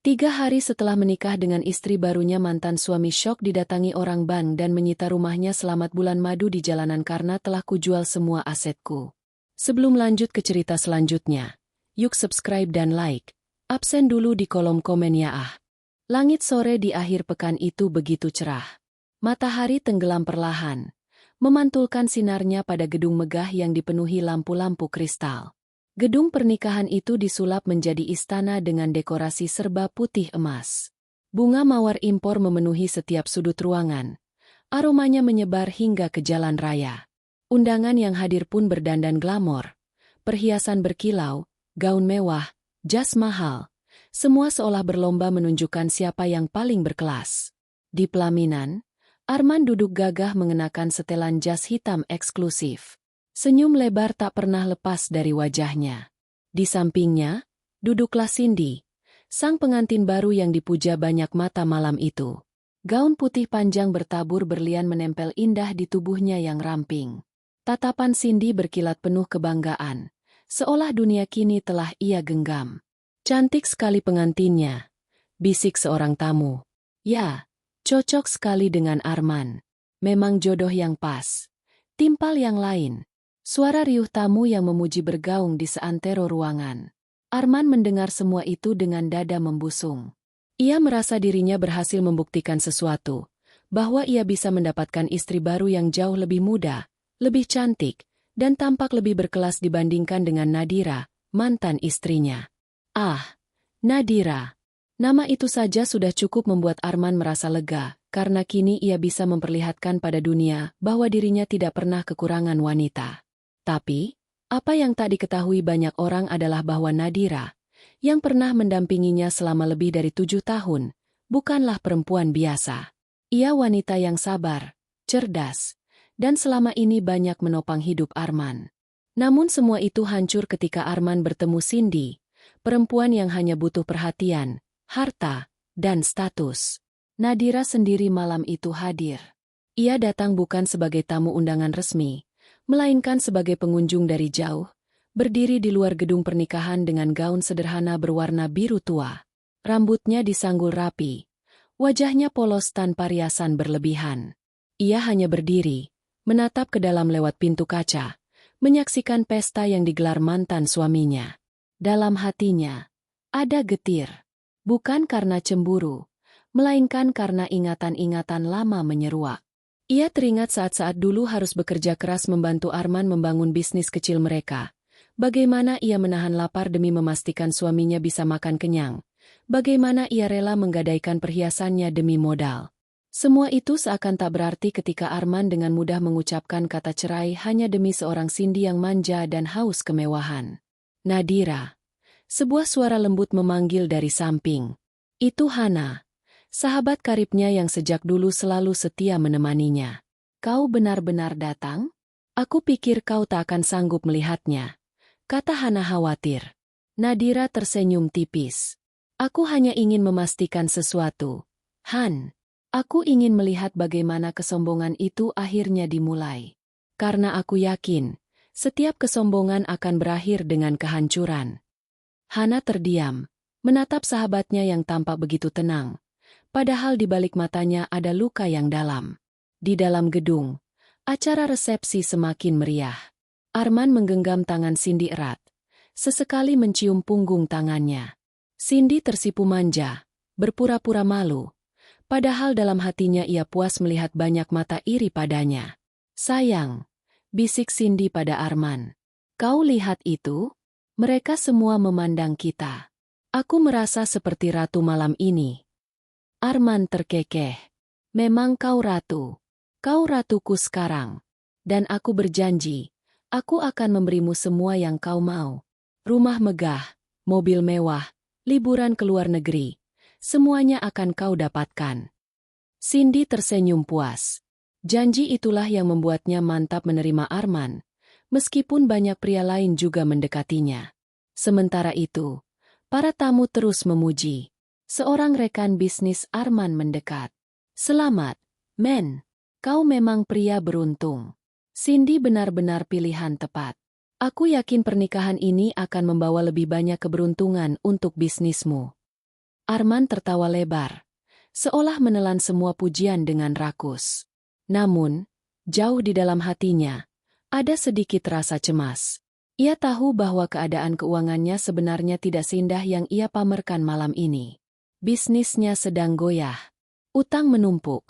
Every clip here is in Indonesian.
3 hari setelah menikah dengan istri barunya, mantan suami syok didatangi orang bank dan menyita rumahnya. Selamat bulan madu di jalanan karena telah kujual semua asetku. Sebelum lanjut ke cerita selanjutnya, yuk subscribe dan like. Absen dulu di kolom komen ya ah. Langit sore di akhir pekan itu begitu cerah. Matahari tenggelam perlahan, memantulkan sinarnya pada gedung megah yang dipenuhi lampu-lampu kristal. Gedung pernikahan itu disulap menjadi istana dengan dekorasi serba putih emas. Bunga mawar impor memenuhi setiap sudut ruangan. Aromanya menyebar hingga ke jalan raya. Undangan yang hadir pun berdandan glamor. Perhiasan berkilau, gaun mewah, jas mahal. Semua seolah berlomba menunjukkan siapa yang paling berkelas. Di pelaminan, Arman duduk gagah mengenakan setelan jas hitam eksklusif. Senyum lebar tak pernah lepas dari wajahnya. Di sampingnya, duduklah Cindy, sang pengantin baru yang dipuja banyak mata malam itu. Gaun putih panjang bertabur berlian menempel indah di tubuhnya yang ramping. Tatapan Cindy berkilat penuh kebanggaan, seolah dunia kini telah ia genggam. Cantik sekali pengantinnya, bisik seorang tamu. Ya, cocok sekali dengan Arman. Memang jodoh yang pas. Timpal yang lain. Suara riuh tamu yang memuji bergaung di seantero ruangan. Arman mendengar semua itu dengan dada membusung. Ia merasa dirinya berhasil membuktikan sesuatu, bahwa ia bisa mendapatkan istri baru yang jauh lebih muda, lebih cantik, dan tampak lebih berkelas dibandingkan dengan Nadira, mantan istrinya. Ah, Nadira. Nama itu saja sudah cukup membuat Arman merasa lega, karena kini ia bisa memperlihatkan pada dunia bahwa dirinya tidak pernah kekurangan wanita. Tapi, apa yang tak diketahui banyak orang adalah bahwa Nadira, yang pernah mendampinginya selama lebih dari 7 tahun, bukanlah perempuan biasa. Ia wanita yang sabar, cerdas, dan selama ini banyak menopang hidup Arman. Namun semua itu hancur ketika Arman bertemu Cindy, perempuan yang hanya butuh perhatian, harta, dan status. Nadira sendiri malam itu hadir. Ia datang bukan sebagai tamu undangan resmi, melainkan sebagai pengunjung dari jauh, berdiri di luar gedung pernikahan dengan gaun sederhana berwarna biru tua. Rambutnya disanggul rapi, wajahnya polos tanpa riasan berlebihan. Ia hanya berdiri, menatap ke dalam lewat pintu kaca, menyaksikan pesta yang digelar mantan suaminya. Dalam hatinya, ada getir. Bukan karena cemburu, melainkan karena ingatan-ingatan lama menyeruak. Ia teringat saat-saat dulu harus bekerja keras membantu Arman membangun bisnis kecil mereka. Bagaimana ia menahan lapar demi memastikan suaminya bisa makan kenyang. Bagaimana ia rela menggadaikan perhiasannya demi modal. Semua itu seakan tak berarti ketika Arman dengan mudah mengucapkan kata cerai hanya demi seorang Cindy yang manja dan haus kemewahan. Nadira. Sebuah suara lembut memanggil dari samping. Itu Hana. Sahabat karibnya yang sejak dulu selalu setia menemaninya. Kau benar-benar datang? Aku pikir kau tak akan sanggup melihatnya, kata Hana khawatir. Nadira tersenyum tipis. Aku hanya ingin memastikan sesuatu. Han, aku ingin melihat bagaimana kesombongan itu akhirnya dimulai. Karena aku yakin, setiap kesombongan akan berakhir dengan kehancuran. Hana terdiam, menatap sahabatnya yang tampak begitu tenang. Padahal di balik matanya ada luka yang dalam. Di dalam gedung, acara resepsi semakin meriah. Arman menggenggam tangan Cindy erat, sesekali mencium punggung tangannya. Cindy tersipu manja, berpura-pura malu. Padahal dalam hatinya ia puas melihat banyak mata iri padanya. Sayang, bisik Cindy pada Arman. Kau lihat itu? Mereka semua memandang kita. Aku merasa seperti ratu malam ini. Arman terkekeh. Memang kau ratu. Kau ratuku sekarang. Dan aku berjanji, aku akan memberimu semua yang kau mau. Rumah megah, mobil mewah, liburan ke luar negeri. Semuanya akan kau dapatkan. Cindy tersenyum puas. Janji itulah yang membuatnya mantap menerima Arman, meskipun banyak pria lain juga mendekatinya. Sementara itu, para tamu terus memuji. Seorang rekan bisnis Arman mendekat. Selamat, men. Kau memang pria beruntung. Cindy benar-benar pilihan tepat. Aku yakin pernikahan ini akan membawa lebih banyak keberuntungan untuk bisnismu. Arman tertawa lebar, seolah menelan semua pujian dengan rakus. Namun, jauh di dalam hatinya, ada sedikit rasa cemas. Ia tahu bahwa keadaan keuangannya sebenarnya tidak seindah yang ia pamerkan malam ini. Bisnisnya sedang goyah, utang menumpuk,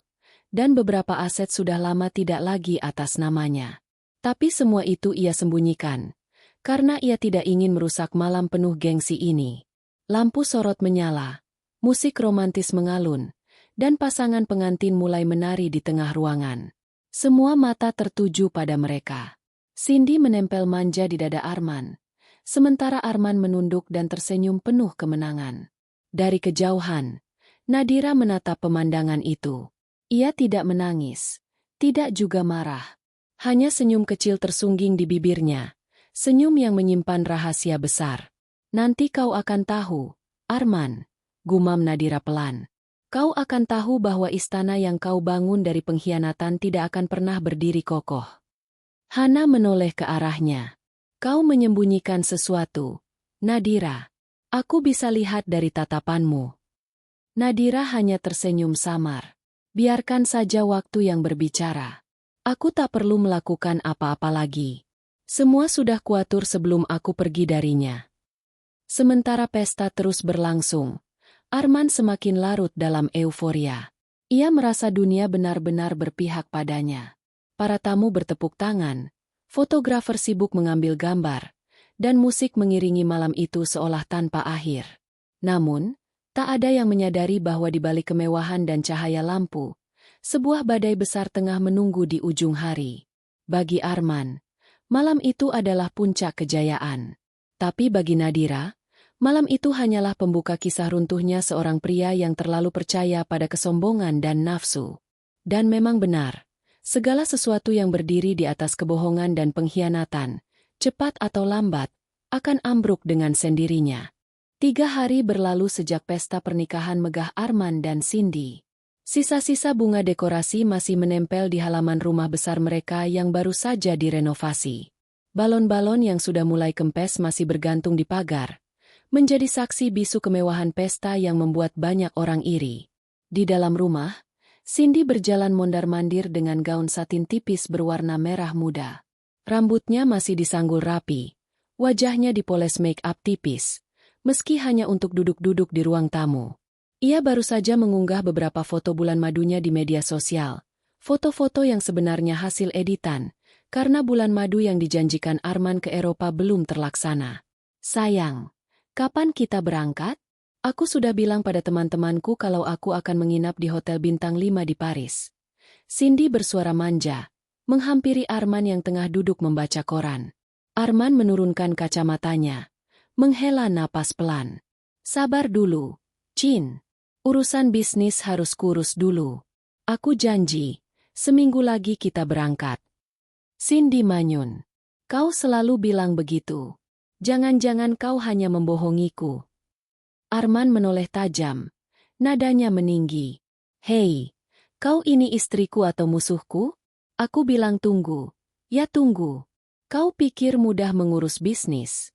dan beberapa aset sudah lama tidak lagi atas namanya. Tapi semua itu ia sembunyikan, karena ia tidak ingin merusak malam penuh gengsi ini. Lampu sorot menyala, musik romantis mengalun, dan pasangan pengantin mulai menari di tengah ruangan. Semua mata tertuju pada mereka. Cindy menempel manja di dada Arman, sementara Arman menunduk dan tersenyum penuh kemenangan. Dari kejauhan, Nadira menatap pemandangan itu. Ia tidak menangis, tidak juga marah. Hanya senyum kecil tersungging di bibirnya, senyum yang menyimpan rahasia besar. Nanti kau akan tahu, Arman, gumam Nadira pelan. Kau akan tahu bahwa istana yang kau bangun dari pengkhianatan tidak akan pernah berdiri kokoh. Hana menoleh ke arahnya. Kau menyembunyikan sesuatu, Nadira. Aku bisa lihat dari tatapanmu. Nadira hanya tersenyum samar. Biarkan saja waktu yang berbicara. Aku tak perlu melakukan apa-apa lagi. Semua sudah kuatur sebelum aku pergi darinya. Sementara pesta terus berlangsung, Arman semakin larut dalam euforia. Ia merasa dunia benar-benar berpihak padanya. Para tamu bertepuk tangan, fotografer sibuk mengambil gambar, dan musik mengiringi malam itu seolah tanpa akhir. Namun, tak ada yang menyadari bahwa di balik kemewahan dan cahaya lampu, sebuah badai besar tengah menunggu di ujung hari. Bagi Arman, malam itu adalah puncak kejayaan. Tapi bagi Nadira, malam itu hanyalah pembuka kisah runtuhnya seorang pria yang terlalu percaya pada kesombongan dan nafsu. Dan memang benar, segala sesuatu yang berdiri di atas kebohongan dan pengkhianatan, cepat atau lambat, akan ambruk dengan sendirinya. 3 hari berlalu sejak pesta pernikahan megah Arman dan Cindy. Sisa-sisa bunga dekorasi masih menempel di halaman rumah besar mereka yang baru saja direnovasi. Balon-balon yang sudah mulai kempes masih bergantung di pagar, menjadi saksi bisu kemewahan pesta yang membuat banyak orang iri. Di dalam rumah, Cindy berjalan mondar-mandir dengan gaun satin tipis berwarna merah muda. Rambutnya masih disanggul rapi, wajahnya dipoles make-up tipis, meski hanya untuk duduk-duduk di ruang tamu. Ia baru saja mengunggah beberapa foto bulan madunya di media sosial. Foto-foto yang sebenarnya hasil editan, karena bulan madu yang dijanjikan Arman ke Eropa belum terlaksana. Sayang, kapan kita berangkat? Aku sudah bilang pada teman-temanku kalau aku akan menginap di Hotel Bintang 5 di Paris. Cindy bersuara manja, menghampiri Arman yang tengah duduk membaca koran. Arman menurunkan kacamatanya, menghela napas pelan. Sabar dulu, Chin. Urusan bisnis harus kurus dulu. Aku janji, seminggu lagi kita berangkat. Cindy manyun. Kau selalu bilang begitu. Jangan-jangan kau hanya membohongiku. Arman menoleh tajam. Nadanya meninggi. Hei, kau ini istriku atau musuhku? Aku bilang tunggu. Ya tunggu. Kau pikir mudah mengurus bisnis?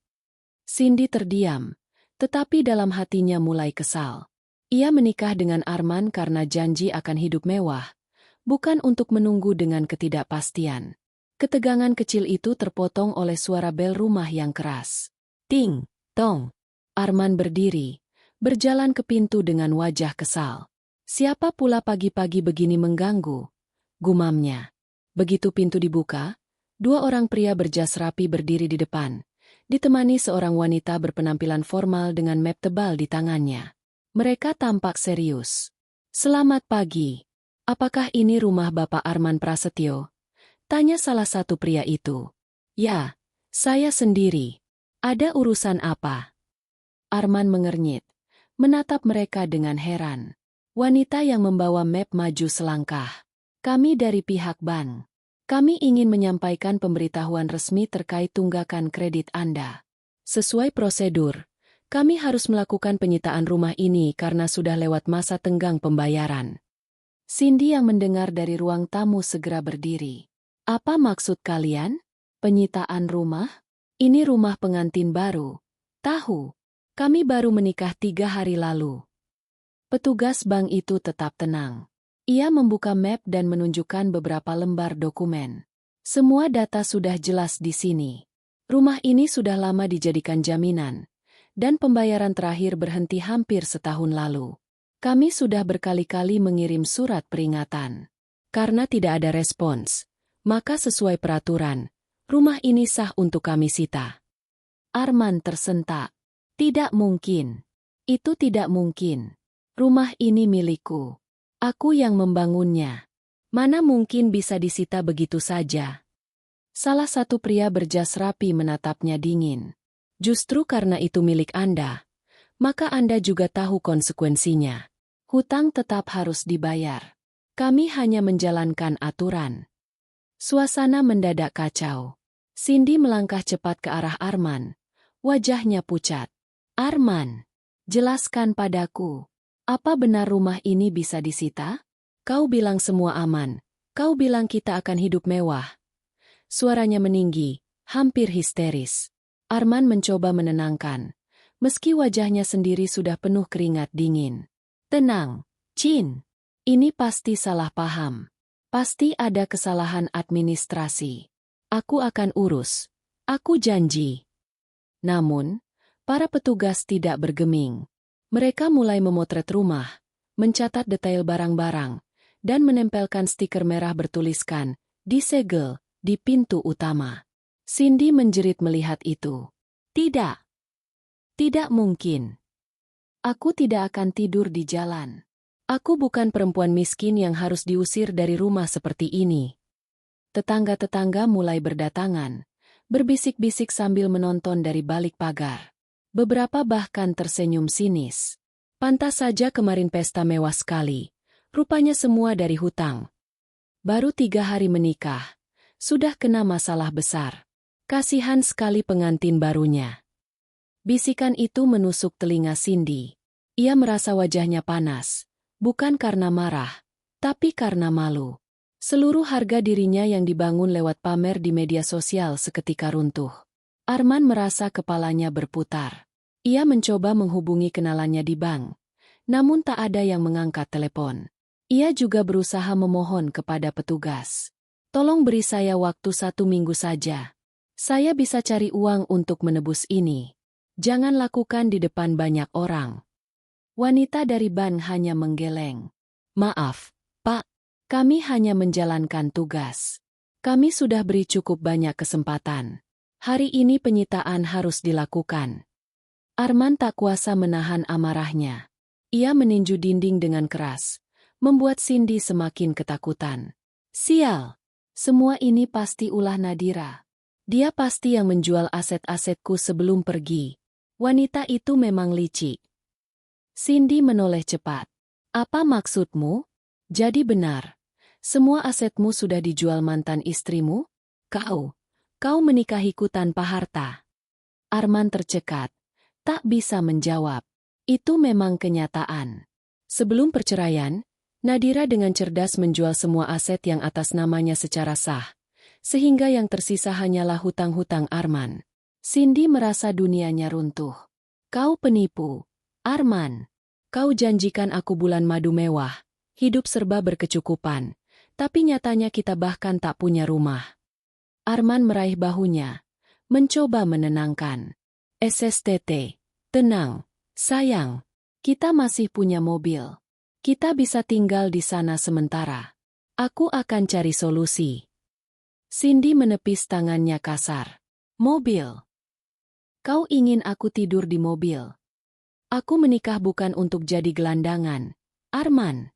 Cindy terdiam, tetapi dalam hatinya mulai kesal. Ia menikah dengan Arman karena janji akan hidup mewah, bukan untuk menunggu dengan ketidakpastian. Ketegangan kecil itu terpotong oleh suara bel rumah yang keras. Ting, tong. Arman berdiri, berjalan ke pintu dengan wajah kesal. Siapa pula pagi-pagi begini mengganggu? Gumamnya. Begitu pintu dibuka, 2 orang pria berjas rapi berdiri di depan, ditemani seorang wanita berpenampilan formal dengan map tebal di tangannya. Mereka tampak serius. Selamat pagi. Apakah ini rumah Bapak Arman Prasetyo? Tanya salah satu pria itu. Ya, saya sendiri. Ada urusan apa? Arman mengernyit, menatap mereka dengan heran. Wanita yang membawa map maju selangkah. Kami dari pihak bank. Kami ingin menyampaikan pemberitahuan resmi terkait tunggakan kredit Anda. Sesuai prosedur, kami harus melakukan penyitaan rumah ini karena sudah lewat masa tenggang pembayaran. Cindy yang mendengar dari ruang tamu segera berdiri. Apa maksud kalian? Penyitaan rumah? Ini rumah pengantin baru. Tahu, kami baru menikah 3 hari lalu. Petugas bank itu tetap tenang. Ia membuka map dan menunjukkan beberapa lembar dokumen. Semua data sudah jelas di sini. Rumah ini sudah lama dijadikan jaminan, dan pembayaran terakhir berhenti hampir setahun lalu. Kami sudah berkali-kali mengirim surat peringatan. Karena tidak ada respons, maka sesuai peraturan, rumah ini sah untuk kami sita. Arman tersentak. Tidak mungkin. Itu tidak mungkin. Rumah ini milikku. Aku yang membangunnya. Mana mungkin bisa disita begitu saja? Salah satu pria berjas rapi menatapnya dingin. Justru karena itu milik Anda, maka Anda juga tahu konsekuensinya. Hutang tetap harus dibayar. Kami hanya menjalankan aturan. Suasana mendadak kacau. Cindy melangkah cepat ke arah Arman. Wajahnya pucat. Arman, jelaskan padaku. Apa benar rumah ini bisa disita? Kau bilang semua aman. Kau bilang kita akan hidup mewah. Suaranya meninggi, hampir histeris. Arman mencoba menenangkan, meski wajahnya sendiri sudah penuh keringat dingin. Tenang, Chin. Ini pasti salah paham. Pasti ada kesalahan administrasi. Aku akan urus. Aku janji. Namun, para petugas tidak bergeming. Mereka mulai memotret rumah, mencatat detail barang-barang, dan menempelkan stiker merah bertuliskan, disegel, di pintu utama. Cindy menjerit melihat itu. Tidak. Tidak mungkin. Aku tidak akan tidur di jalan. Aku bukan perempuan miskin yang harus diusir dari rumah seperti ini. Tetangga-tetangga mulai berdatangan, berbisik-bisik sambil menonton dari balik pagar. Beberapa bahkan tersenyum sinis. Pantas saja kemarin pesta mewah sekali. Rupanya semua dari hutang. Baru 3 hari menikah. Sudah kena masalah besar. Kasihan sekali pengantin barunya. Bisikan itu menusuk telinga Cindy. Ia merasa wajahnya panas. Bukan karena marah, tapi karena malu. Seluruh harga dirinya yang dibangun lewat pamer di media sosial seketika runtuh. Arman merasa kepalanya berputar. Ia mencoba menghubungi kenalannya di bank, namun tak ada yang mengangkat telepon. Ia juga berusaha memohon kepada petugas. Tolong beri saya waktu 1 minggu saja. Saya bisa cari uang untuk menebus ini. Jangan lakukan di depan banyak orang. Wanita dari bank hanya menggeleng. Maaf, Pak. Kami hanya menjalankan tugas. Kami sudah beri cukup banyak kesempatan. Hari ini penyitaan harus dilakukan. Arman tak kuasa menahan amarahnya. Ia meninju dinding dengan keras, membuat Cindy semakin ketakutan. Sial! Semua ini pasti ulah Nadira. Dia pasti yang menjual aset-asetku sebelum pergi. Wanita itu memang licik. Cindy menoleh cepat. Apa maksudmu? Jadi benar. Semua asetmu sudah dijual mantan istrimu? Kau menikahiku tanpa harta. Arman tercekat, tak bisa menjawab. Itu memang kenyataan. Sebelum perceraian, Nadira dengan cerdas menjual semua aset yang atas namanya secara sah, sehingga yang tersisa hanyalah hutang-hutang Arman. Cindy merasa dunianya runtuh. Kau penipu, Arman. Kau janjikan aku bulan madu mewah, hidup serba berkecukupan, tapi nyatanya kita bahkan tak punya rumah. Arman meraih bahunya, mencoba menenangkan. SSTT, tenang, sayang, kita masih punya mobil. Kita bisa tinggal di sana sementara. Aku akan cari solusi. Cindy menepis tangannya kasar. Mobil. Kau ingin aku tidur di mobil? Aku menikah bukan untuk jadi gelandangan, Arman.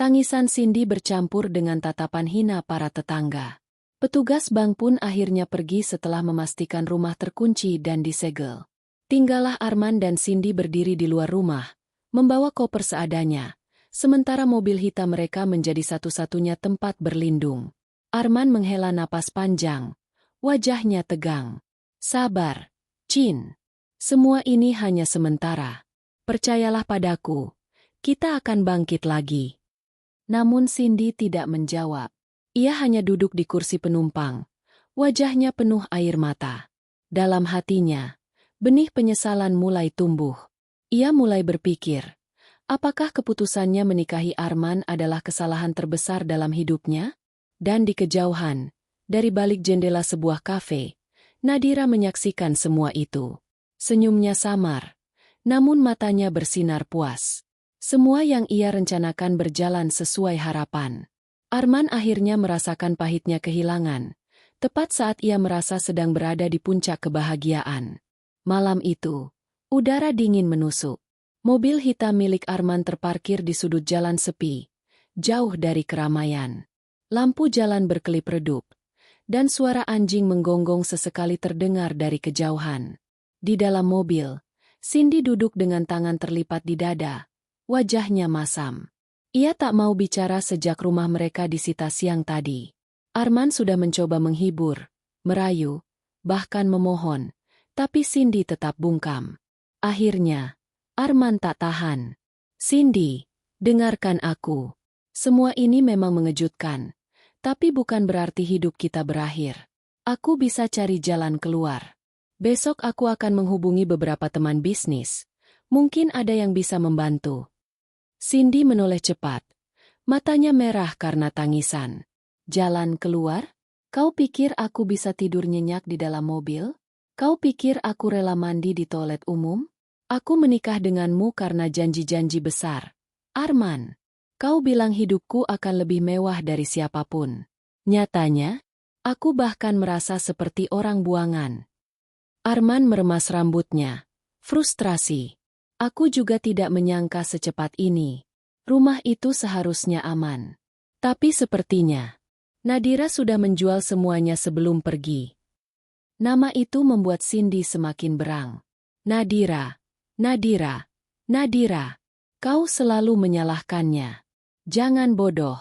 Tangisan Cindy bercampur dengan tatapan hina para tetangga. Petugas bank pun akhirnya pergi setelah memastikan rumah terkunci dan disegel. Tinggallah Arman dan Cindy berdiri di luar rumah, membawa koper seadanya, sementara mobil hitam mereka menjadi satu-satunya tempat berlindung. Arman menghela napas panjang, wajahnya tegang. Sabar, Chin. Semua ini hanya sementara. Percayalah padaku, kita akan bangkit lagi. Namun Cindy tidak menjawab. Ia hanya duduk di kursi penumpang, wajahnya penuh air mata. Dalam hatinya, benih penyesalan mulai tumbuh. Ia mulai berpikir, Apakah keputusannya menikahi Arman adalah kesalahan terbesar dalam hidupnya? Dan di kejauhan, dari balik jendela sebuah kafe, Nadira menyaksikan semua itu. Senyumnya samar, namun matanya bersinar puas. Semua yang ia rencanakan berjalan sesuai harapan. Arman akhirnya merasakan pahitnya kehilangan, tepat saat ia merasa sedang berada di puncak kebahagiaan. Malam itu, udara dingin menusuk. Mobil hitam milik Arman terparkir di sudut jalan sepi, jauh dari keramaian. Lampu jalan berkelip redup, dan suara anjing menggonggong sesekali terdengar dari kejauhan. Di dalam mobil, Cindy duduk dengan tangan terlipat di dada, wajahnya masam. Ia tak mau bicara sejak rumah mereka disita siang tadi. Arman sudah mencoba menghibur, merayu, bahkan memohon, tapi Cindy tetap bungkam. Akhirnya, Arman tak tahan. "Cindy, dengarkan aku. Semua ini memang mengejutkan. Tapi bukan berarti hidup kita berakhir. Aku bisa cari jalan keluar. Besok aku akan menghubungi beberapa teman bisnis. Mungkin ada yang bisa membantu." Cindy menoleh cepat. Matanya merah karena tangisan. "Jalan keluar? Kau pikir aku bisa tidur nyenyak di dalam mobil? Kau pikir aku rela mandi di toilet umum? Aku menikah denganmu karena janji-janji besar. Arman. Kau bilang hidupku akan lebih mewah dari siapapun. Nyatanya, aku bahkan merasa seperti orang buangan." Arman meremas rambutnya. Frustrasi. "Aku juga tidak menyangka secepat ini. Rumah itu seharusnya aman. Tapi sepertinya, Nadira sudah menjual semuanya sebelum pergi." Nama itu membuat Cindy semakin berang. "Nadira, Nadira, Nadira. Kau selalu menyalahkannya. Jangan bodoh.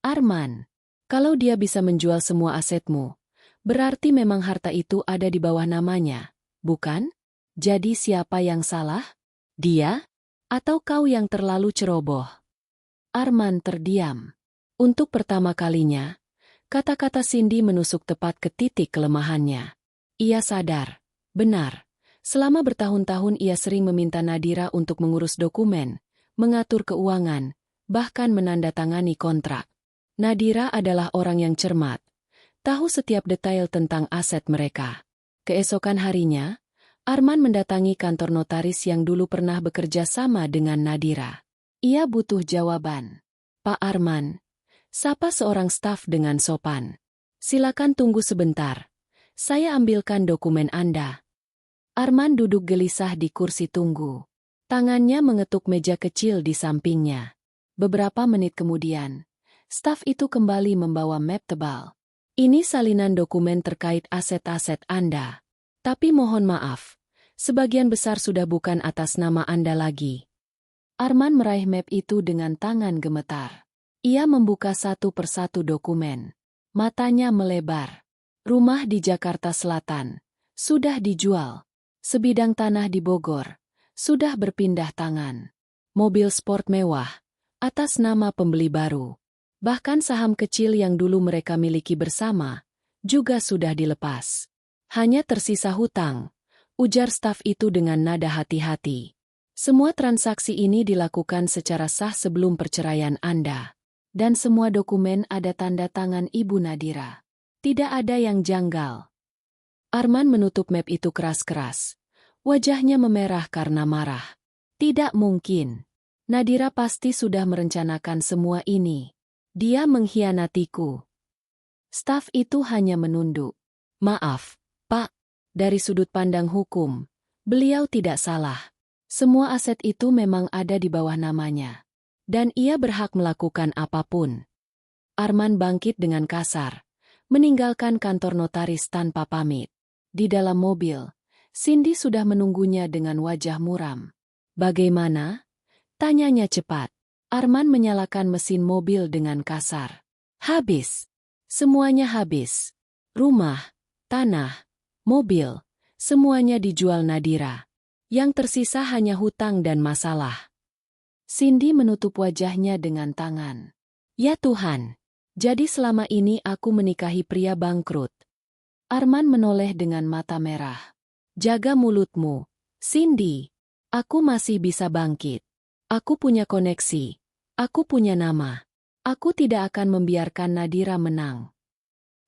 Arman, kalau dia bisa menjual semua asetmu, berarti memang harta itu ada di bawah namanya, bukan? Jadi siapa yang salah? Dia? Atau kau yang terlalu ceroboh?" Arman terdiam. Untuk pertama kalinya, kata-kata Cindy menusuk tepat ke titik kelemahannya. Ia sadar, benar, selama bertahun-tahun ia sering meminta Nadira untuk mengurus dokumen, mengatur keuangan, bahkan menandatangani kontrak. Nadira adalah orang yang cermat, tahu setiap detail tentang aset mereka. Keesokan harinya, Arman mendatangi kantor notaris yang dulu pernah bekerja sama dengan Nadira. Ia butuh jawaban. "Pak Arman," sapa seorang staf dengan sopan. "Silakan tunggu sebentar. Saya ambilkan dokumen Anda." Arman duduk gelisah di kursi tunggu. Tangannya mengetuk meja kecil di sampingnya. Beberapa menit kemudian, staf itu kembali membawa map tebal. "Ini salinan dokumen terkait aset-aset Anda. Tapi mohon maaf, sebagian besar sudah bukan atas nama Anda lagi." Arman meraih map itu dengan tangan gemetar. Ia membuka satu persatu dokumen. Matanya melebar. Rumah di Jakarta Selatan sudah dijual. Sebidang tanah di Bogor sudah berpindah tangan. Mobil sport mewah atas nama pembeli baru. Bahkan saham kecil yang dulu mereka miliki bersama juga sudah dilepas. "Hanya tersisa hutang," ujar staf itu dengan nada hati-hati. "Semua transaksi ini dilakukan secara sah sebelum perceraian Anda. Dan semua dokumen ada tanda tangan Ibu Nadira. Tidak ada yang janggal." Arman menutup map itu keras-keras. Wajahnya memerah karena marah. Tidak mungkin. Nadira pasti sudah merencanakan semua ini. Dia mengkhianatiku. Staf itu hanya menunduk. "Maaf, Pak. Dari sudut pandang hukum, beliau tidak salah. Semua aset itu memang ada di bawah namanya. Dan ia berhak melakukan apapun." Arman bangkit dengan kasar, meninggalkan kantor notaris tanpa pamit. Di dalam mobil, Cindy sudah menunggunya dengan wajah muram. "Bagaimana?" tanyanya cepat. Arman menyalakan mesin mobil dengan kasar. "Habis. Semuanya habis. Rumah, tanah, mobil, semuanya dijual Nadira. Yang tersisa hanya hutang dan masalah." Cindy menutup wajahnya dengan tangan. "Ya Tuhan, jadi selama ini aku menikahi pria bangkrut." Arman menoleh dengan mata merah. "Jaga mulutmu, Cindy. Aku masih bisa bangkit. Aku punya koneksi. Aku punya nama. Aku tidak akan membiarkan Nadira menang.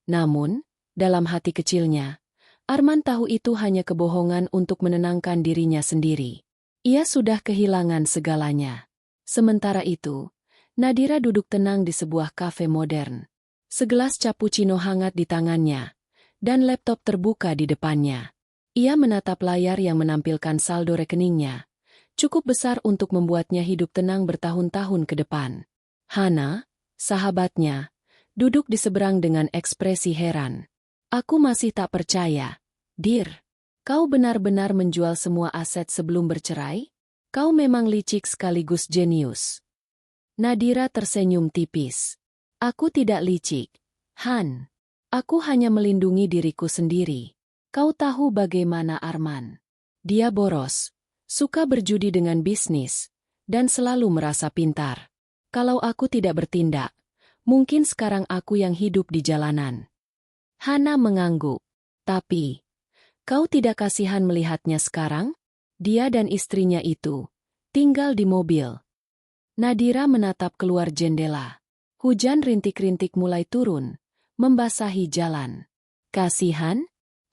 Namun, dalam hati kecilnya, Arman tahu itu hanya kebohongan untuk menenangkan dirinya sendiri. Ia sudah kehilangan segalanya. Sementara itu, Nadira duduk tenang di sebuah kafe modern. Segelas cappuccino hangat di tangannya, dan laptop terbuka di depannya. Ia menatap layar yang menampilkan saldo rekeningnya, cukup besar untuk membuatnya hidup tenang bertahun-tahun ke depan. Hana, sahabatnya, duduk di seberang dengan ekspresi heran. Aku masih tak percaya. Dir, kau benar-benar menjual semua aset sebelum bercerai? Kau memang licik sekaligus jenius. Nadira tersenyum tipis. Aku tidak licik, Han. Aku hanya melindungi diriku sendiri. Kau tahu bagaimana Arman? Dia boros, suka berjudi dengan bisnis, dan selalu merasa pintar. Kalau aku tidak bertindak, mungkin sekarang aku yang hidup di jalanan. Hana mengangguk. Tapi, kau tidak kasihan melihatnya sekarang? Dia dan istrinya itu tinggal di mobil. Nadira menatap keluar jendela. Hujan rintik-rintik mulai turun, membasahi jalan. Kasihan?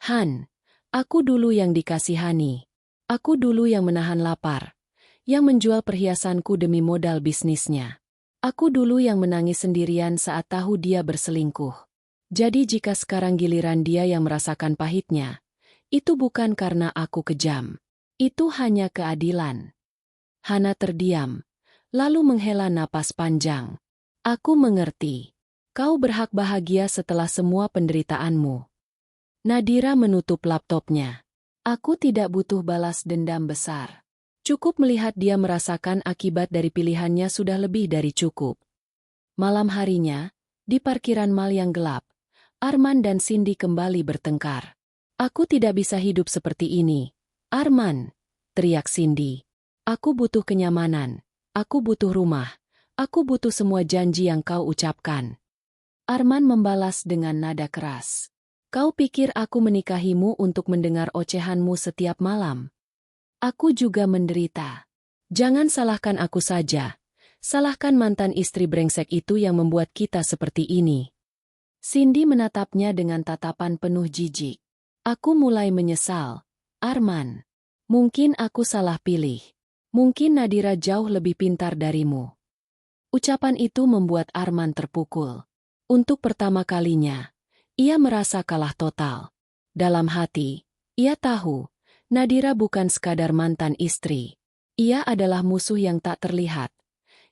Han, aku dulu yang dikasihani. Aku dulu yang menahan lapar, yang menjual perhiasanku demi modal bisnisnya. Aku dulu yang menangis sendirian saat tahu dia berselingkuh. Jadi jika sekarang giliran dia yang merasakan pahitnya, itu bukan karena aku kejam. Itu hanya keadilan. Hana terdiam, lalu menghela napas panjang. Aku mengerti. Kau berhak bahagia setelah semua penderitaanmu. Nadira menutup laptopnya. Aku tidak butuh balas dendam besar. Cukup melihat dia merasakan akibat dari pilihannya sudah lebih dari cukup. Malam harinya, di parkiran mal yang gelap, Arman dan Cindy kembali bertengkar. Aku tidak bisa hidup seperti ini. Arman, teriak Cindy. Aku butuh kenyamanan. Aku butuh rumah. Aku butuh semua janji yang kau ucapkan. Arman membalas dengan nada keras. Kau pikir aku menikahimu untuk mendengar ocehanmu setiap malam? Aku juga menderita. Jangan salahkan aku saja. Salahkan mantan istri brengsek itu yang membuat kita seperti ini. Cindy menatapnya dengan tatapan penuh jijik. Aku mulai menyesal. Arman, mungkin aku salah pilih. Mungkin Nadira jauh lebih pintar darimu. Ucapan itu membuat Arman terpukul. Untuk pertama kalinya, ia merasa kalah total. Dalam hati, ia tahu, Nadira bukan sekadar mantan istri. Ia adalah musuh yang tak terlihat,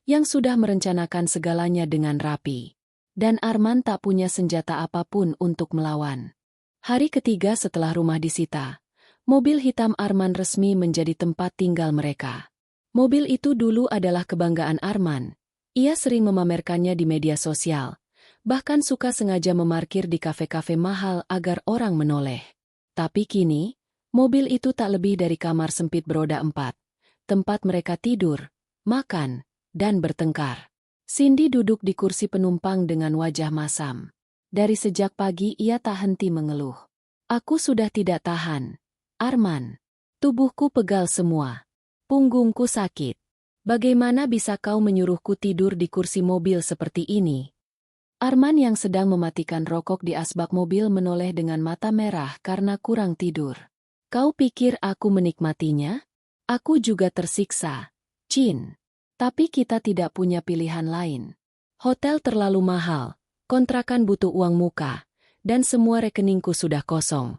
yang sudah merencanakan segalanya dengan rapi. Dan Arman tak punya senjata apapun untuk melawan. Hari ketiga setelah rumah disita, mobil hitam Arman resmi menjadi tempat tinggal mereka. Mobil itu dulu adalah kebanggaan Arman. Ia sering memamerkannya di media sosial, bahkan suka sengaja memarkir di kafe-kafe mahal agar orang menoleh. Tapi kini, mobil itu tak lebih dari kamar sempit beroda 4, tempat mereka tidur, makan, dan bertengkar. Cindy duduk di kursi penumpang dengan wajah masam. Dari sejak pagi ia tak henti mengeluh. Aku sudah tidak tahan. Arman, tubuhku pegal semua. Punggungku sakit. Bagaimana bisa kau menyuruhku tidur di kursi mobil seperti ini? Arman yang sedang mematikan rokok di asbak mobil menoleh dengan mata merah karena kurang tidur. Kau pikir aku menikmatinya? Aku juga tersiksa. Chin. Tapi kita tidak punya pilihan lain. Hotel terlalu mahal, kontrakan butuh uang muka, dan semua rekeningku sudah kosong.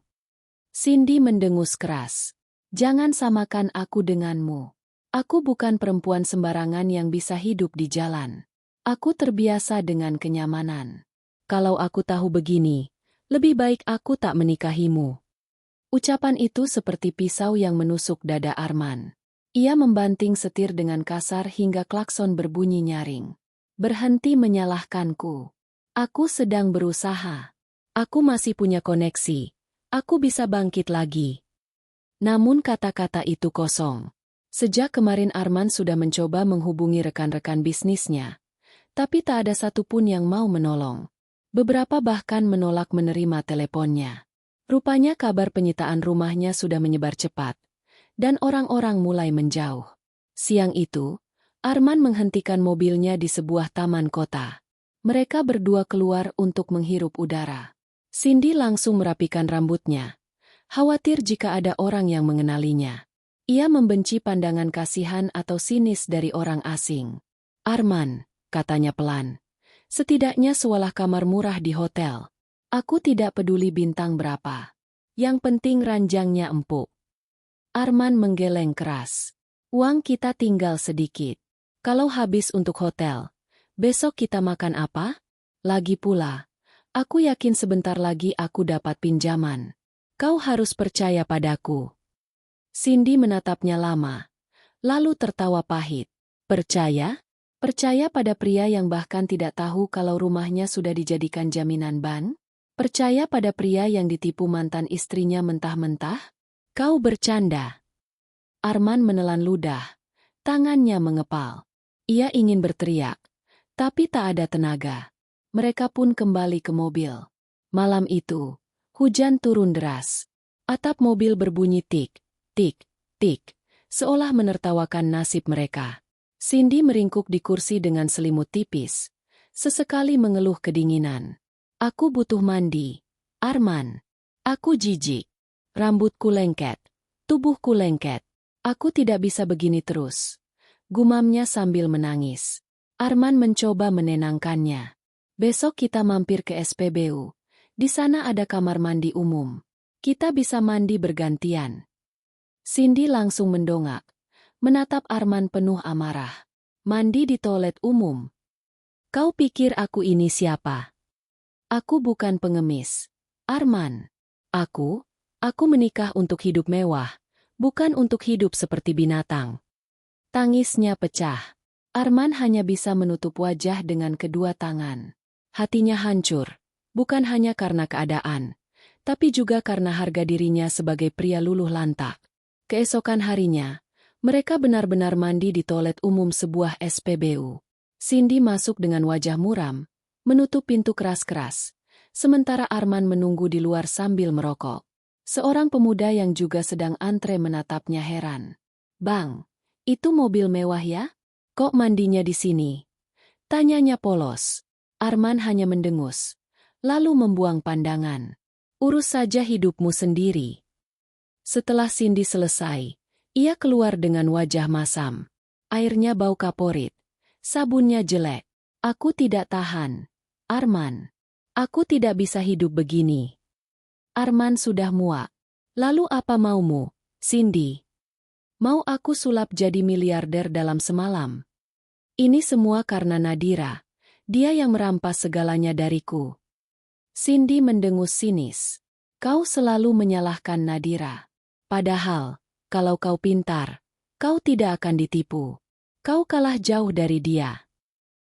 Cindy mendengus keras. Jangan samakan aku denganmu. Aku bukan perempuan sembarangan yang bisa hidup di jalan. Aku terbiasa dengan kenyamanan. Kalau aku tahu begini, lebih baik aku tak menikahimu. Ucapan itu seperti pisau yang menusuk dada Arman. Ia membanting setir dengan kasar hingga klakson berbunyi nyaring. Berhenti menyalahkanku. Aku sedang berusaha. Aku masih punya koneksi. Aku bisa bangkit lagi. Namun kata-kata itu kosong. Sejak kemarin Arman sudah mencoba menghubungi rekan-rekan bisnisnya, tapi tak ada satupun yang mau menolong. Beberapa bahkan menolak menerima teleponnya. Rupanya kabar penyitaan rumahnya sudah menyebar cepat, dan orang-orang mulai menjauh. Siang itu, Arman menghentikan mobilnya di sebuah taman kota. Mereka berdua keluar untuk menghirup udara. Cindy langsung merapikan rambutnya, khawatir jika ada orang yang mengenalinya. Ia membenci pandangan kasihan atau sinis dari orang asing. Arman, katanya pelan. Setidaknya seolah kamar murah di hotel. Aku tidak peduli bintang berapa. Yang penting ranjangnya empuk. Arman menggeleng keras. Uang kita tinggal sedikit. Kalau habis untuk hotel, besok kita makan apa? Lagi pula, aku yakin sebentar lagi aku dapat pinjaman. Kau harus percaya padaku. Cindy menatapnya lama, lalu tertawa pahit. Percaya? Percaya pada pria yang bahkan tidak tahu kalau rumahnya sudah dijadikan jaminan ban? Percaya pada pria yang ditipu mantan istrinya mentah-mentah? Kau bercanda. Arman menelan ludah, tangannya mengepal. Ia ingin berteriak, tapi tak ada tenaga. Mereka pun kembali ke mobil. Malam itu, hujan turun deras. Atap mobil berbunyi tik, tik, tik, seolah menertawakan nasib mereka. Cindy meringkuk di kursi dengan selimut tipis. Sesekali mengeluh kedinginan. Aku butuh mandi. Arman. Aku jijik. Rambutku lengket. Tubuhku lengket. Aku tidak bisa begini terus. Gumamnya sambil menangis. Arman mencoba menenangkannya. Besok kita mampir ke SPBU. Di sana ada kamar mandi umum. Kita bisa mandi bergantian. Cindy langsung mendongak, menatap Arman penuh amarah. Mandi di toilet umum. Kau pikir aku ini siapa? Aku bukan pengemis. Arman. Aku menikah untuk hidup mewah, bukan untuk hidup seperti binatang. Tangisnya pecah. Arman hanya bisa menutup wajah dengan kedua tangan. Hatinya hancur, bukan hanya karena keadaan, tapi juga karena harga dirinya sebagai pria luluh lantak. Keesokan harinya, mereka benar-benar mandi di toilet umum sebuah SPBU. Cindy masuk dengan wajah muram, menutup pintu keras-keras, sementara Arman menunggu di luar sambil merokok. Seorang pemuda yang juga sedang antre menatapnya heran. Bang, itu mobil mewah ya? Kok mandinya di sini? Tanyanya polos. Arman hanya mendengus, lalu membuang pandangan. Urus saja hidupmu sendiri. Setelah Cindy selesai, ia keluar dengan wajah masam. Airnya bau kaporit. Sabunnya jelek. Aku tidak tahan. Arman. Aku tidak bisa hidup begini. Arman sudah muak. Lalu apa maumu, Cindy? Mau aku sulap jadi miliarder dalam semalam? Ini semua karena Nadira. Dia yang merampas segalanya dariku. Cindy mendengus sinis. Kau selalu menyalahkan Nadira. Padahal, kalau kau pintar, kau tidak akan ditipu. Kau kalah jauh dari dia.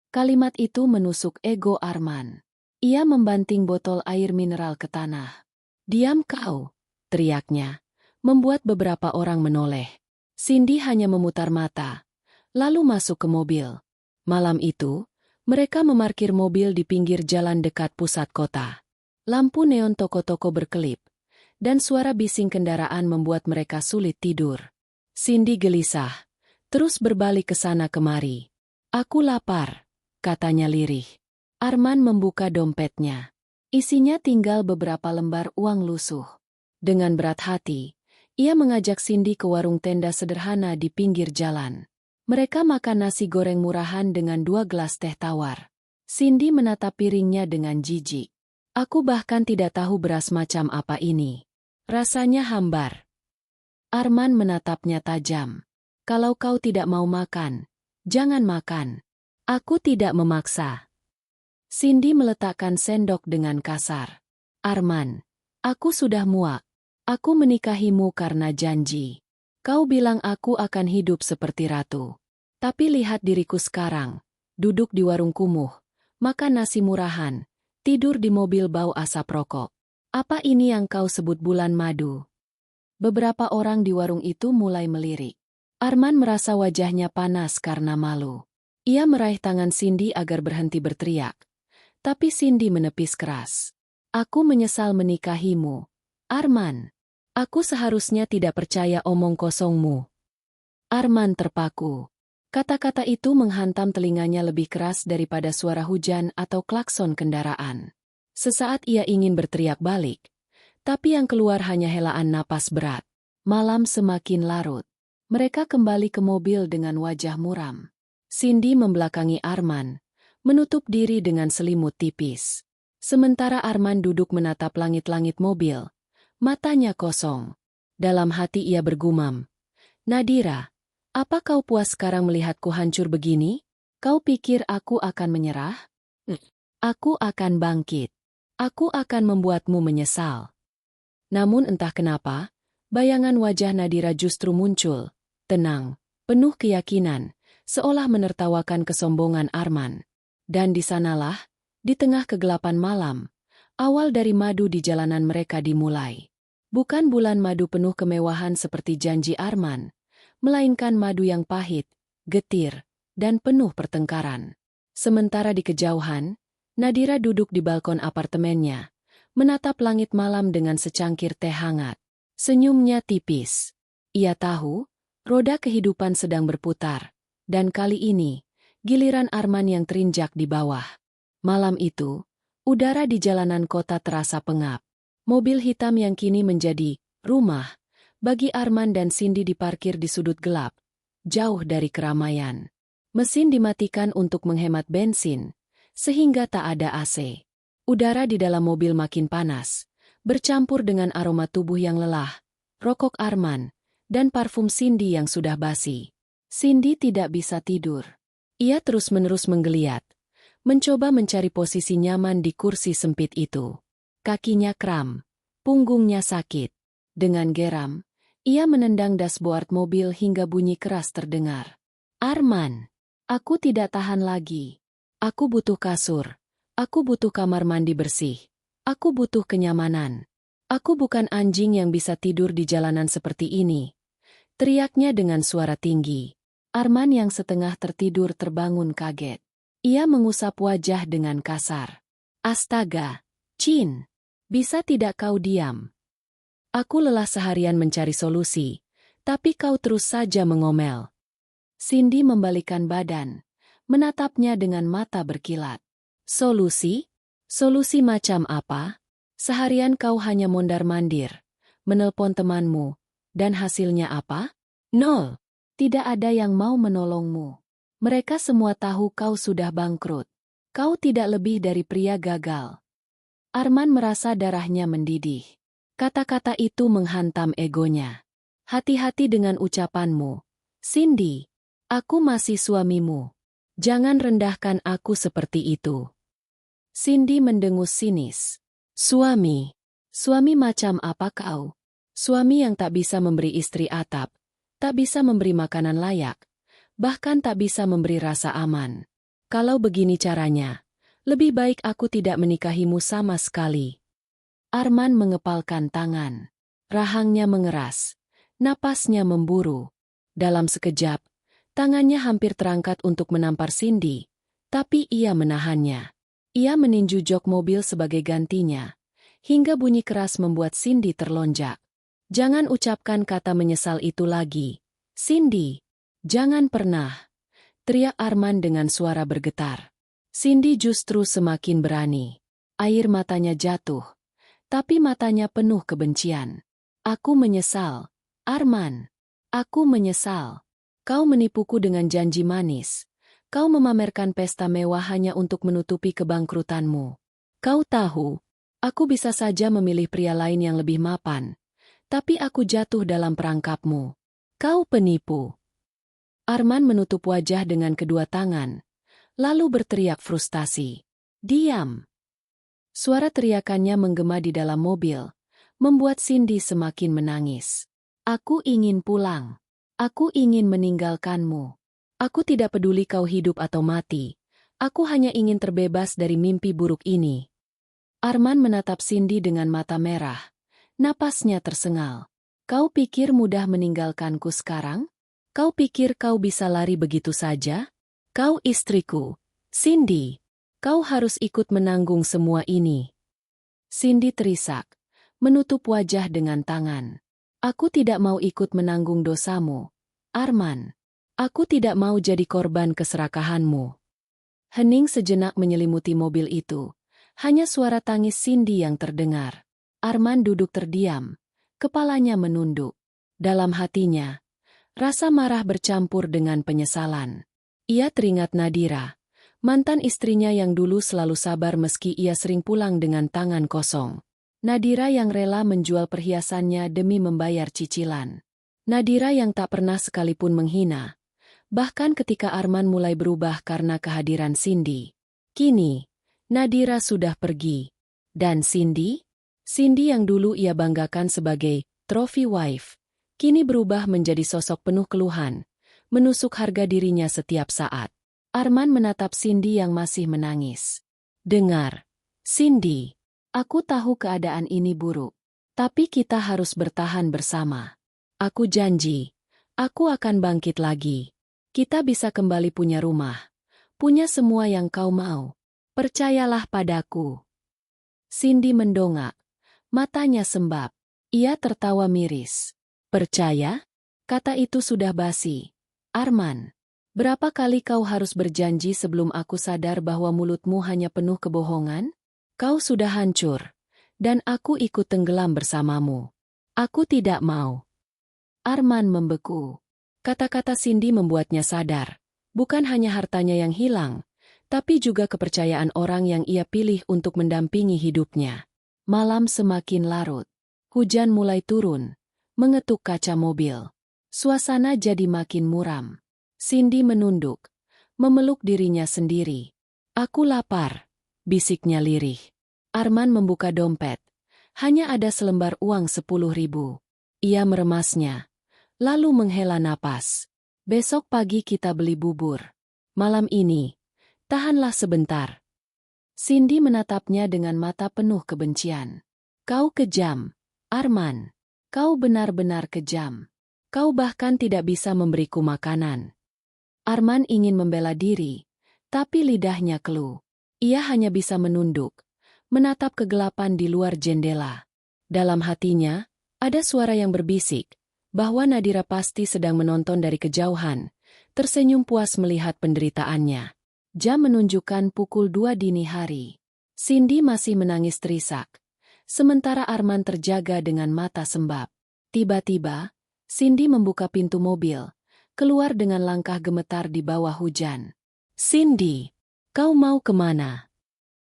Kalimat itu menusuk ego Arman. Ia membanting botol air mineral ke tanah. Diam kau, teriaknya, membuat beberapa orang menoleh. Cindy hanya memutar mata, lalu masuk ke mobil. Malam itu, mereka memarkir mobil di pinggir jalan dekat pusat kota. Lampu neon toko-toko berkelip, dan suara bising kendaraan membuat mereka sulit tidur. Cindy gelisah, terus berbalik ke sana kemari. Aku lapar, katanya lirih. Arman membuka dompetnya. Isinya tinggal beberapa lembar uang lusuh. Dengan berat hati, ia mengajak Cindy ke warung tenda sederhana di pinggir jalan. Mereka makan nasi goreng murahan dengan 2 gelas teh tawar. Cindy menatap piringnya dengan jijik. Aku bahkan tidak tahu beras macam apa ini. Rasanya hambar. Arman menatapnya tajam. Kalau kau tidak mau makan, jangan makan. Aku tidak memaksa. Cindy meletakkan sendok dengan kasar. Arman, aku sudah muak. Aku menikahimu karena janji. Kau bilang aku akan hidup seperti ratu. Tapi lihat diriku sekarang. Duduk di warung kumuh, makan nasi murahan, tidur di mobil bau asap rokok. Apa ini yang kau sebut bulan madu? Beberapa orang di warung itu mulai melirik. Arman merasa wajahnya panas karena malu. Ia meraih tangan Cindy agar berhenti berteriak. Tapi Cindy menepis keras. Aku menyesal menikahimu. Arman, aku seharusnya tidak percaya omong kosongmu. Arman terpaku. Kata-kata itu menghantam telinganya lebih keras daripada suara hujan atau klakson kendaraan. Sesaat ia ingin berteriak balik, tapi yang keluar hanya helaan napas berat. Malam semakin larut. Mereka kembali ke mobil dengan wajah muram. Cindy membelakangi Arman, menutup diri dengan selimut tipis. Sementara Arman duduk menatap langit-langit mobil, matanya kosong. Dalam hati ia bergumam, "Nadira, apa kau puas sekarang melihatku hancur begini? Kau pikir aku akan menyerah? Aku akan bangkit. Aku akan membuatmu menyesal." Namun entah kenapa, bayangan wajah Nadira justru muncul, tenang, penuh keyakinan, seolah menertawakan kesombongan Arman. Dan di sanalah, di tengah kegelapan malam, awal dari madu di jalanan mereka dimulai. Bukan bulan madu penuh kemewahan seperti janji Arman, melainkan madu yang pahit, getir, dan penuh pertengkaran. Sementara di kejauhan, Nadira duduk di balkon apartemennya, menatap langit malam dengan secangkir teh hangat. Senyumnya tipis. Ia tahu, roda kehidupan sedang berputar, dan kali ini, giliran Arman yang terinjak di bawah. Malam itu, udara di jalanan kota terasa pengap. Mobil hitam yang kini menjadi rumah bagi Arman dan Cindy diparkir di sudut gelap, jauh dari keramaian. Mesin dimatikan untuk menghemat bensin, sehingga tak ada AC. Udara di dalam mobil makin panas, bercampur dengan aroma tubuh yang lelah, rokok Arman, dan parfum Cindy yang sudah basi. Cindy tidak bisa tidur. Ia terus-menerus menggeliat, mencoba mencari posisi nyaman di kursi sempit itu. Kakinya kram, punggungnya sakit. Dengan geram, ia menendang dashboard mobil hingga bunyi keras terdengar. "Arman, aku tidak tahan lagi. Aku butuh kasur. Aku butuh kamar mandi bersih. Aku butuh kenyamanan. Aku bukan anjing yang bisa tidur di jalanan seperti ini." Teriaknya dengan suara tinggi. Arman yang setengah tertidur terbangun kaget. Ia mengusap wajah dengan kasar. "Astaga, Chin, bisa tidak kau diam? Aku lelah seharian mencari solusi, tapi kau terus saja mengomel." Cindy membalikkan badan, menatapnya dengan mata berkilat. "Solusi? Solusi macam apa? Seharian kau hanya mondar-mandir, menelpon temanmu, dan hasilnya apa? Nol. Tidak ada yang mau menolongmu. Mereka semua tahu kau sudah bangkrut. Kau tidak lebih dari pria gagal." Arman merasa darahnya mendidih. Kata-kata itu menghantam egonya. "Hati-hati dengan ucapanmu, Cindy. Aku masih suamimu. Jangan rendahkan aku seperti itu." Cindy mendengus sinis. "Suami? Suami macam apa kau? Suami yang tak bisa memberi istri atap, tak bisa memberi makanan layak, bahkan tak bisa memberi rasa aman. Kalau begini caranya, lebih baik aku tidak menikahimu sama sekali." Arman mengepalkan tangan. Rahangnya mengeras. Napasnya memburu. Dalam sekejap, tangannya hampir terangkat untuk menampar Cindy, tapi ia menahannya. Ia meninju jok mobil sebagai gantinya, hingga bunyi keras membuat Cindy terlonjak. "Jangan ucapkan kata menyesal itu lagi, Cindy. Jangan pernah," teriak Arman dengan suara bergetar. Cindy justru semakin berani. Air matanya jatuh, tapi matanya penuh kebencian. "Aku menyesal, Arman. Aku menyesal. Kau menipuku dengan janji manis. Kau memamerkan pesta mewah hanya untuk menutupi kebangkrutanmu. Kau tahu, aku bisa saja memilih pria lain yang lebih mapan, tapi aku jatuh dalam perangkapmu. Kau penipu." Arman menutup wajah dengan kedua tangan, lalu berteriak frustasi. "Diam!" Suara teriakannya menggema di dalam mobil, membuat Cindy semakin menangis. "Aku ingin pulang. Aku ingin meninggalkanmu. Aku tidak peduli kau hidup atau mati. Aku hanya ingin terbebas dari mimpi buruk ini." Arman menatap Cindy dengan mata merah. Napasnya tersengal. "Kau pikir mudah meninggalkanku sekarang? Kau pikir kau bisa lari begitu saja? Kau istriku, Cindy. Kau harus ikut menanggung semua ini." Cindy terisak, menutup wajah dengan tangan. "Aku tidak mau ikut menanggung dosamu, Arman. Aku tidak mau jadi korban keserakahanmu. Hening sejenak menyelimuti mobil itu. Hanya suara tangis Cindy yang terdengar. Arman duduk terdiam. Kepalanya menunduk. Dalam hatinya, rasa marah bercampur dengan penyesalan. Ia teringat Nadira, mantan istrinya yang dulu selalu sabar meski ia sering pulang dengan tangan kosong. Nadira yang rela menjual perhiasannya demi membayar cicilan. Nadira yang tak pernah sekalipun menghina. Bahkan ketika Arman mulai berubah karena kehadiran Cindy. Kini, Nadira sudah pergi. Dan Cindy? Cindy yang dulu ia banggakan sebagai trophy wife, kini berubah menjadi sosok penuh keluhan, menusuk harga dirinya setiap saat. Arman menatap Cindy yang masih menangis. Dengar, Cindy, aku tahu keadaan ini buruk, tapi kita harus bertahan bersama. Aku janji, aku akan bangkit lagi. Kita bisa kembali punya rumah, punya semua yang kau mau. Percayalah padaku. Cindy mendongak, matanya sembab. Ia tertawa miris. Percaya? Kata itu sudah basi. Arman, berapa kali kau harus berjanji sebelum aku sadar bahwa mulutmu hanya penuh kebohongan? Kau sudah hancur, dan aku ikut tenggelam bersamamu. Aku tidak mau. Arman membeku. Kata-kata Cindy membuatnya sadar, bukan hanya hartanya yang hilang, tapi juga kepercayaan orang yang ia pilih untuk mendampingi hidupnya. Malam semakin larut. Hujan mulai turun, mengetuk kaca mobil. Suasana jadi makin muram. Cindy menunduk, memeluk dirinya sendiri. Aku lapar, bisiknya lirih. Arman membuka dompet. Hanya ada selembar uang 10.000. Ia meremasnya. Lalu menghela napas. Besok pagi kita beli bubur. Malam ini, tahanlah sebentar. Cindy menatapnya dengan mata penuh kebencian. Kau kejam, Arman. Kau benar-benar kejam. Kau bahkan tidak bisa memberiku makanan. Arman ingin membela diri, tapi lidahnya keluh. Ia hanya bisa menunduk, menatap kegelapan di luar jendela. Dalam hatinya, ada suara yang berbisik, bahwa Nadira pasti sedang menonton dari kejauhan, tersenyum puas melihat penderitaannya. Jam menunjukkan pukul 2 dini hari. Cindy masih menangis terisak, sementara Arman terjaga dengan mata sembab. Tiba-tiba, Cindy membuka pintu mobil, keluar dengan langkah gemetar di bawah hujan. Cindy, kau mau kemana?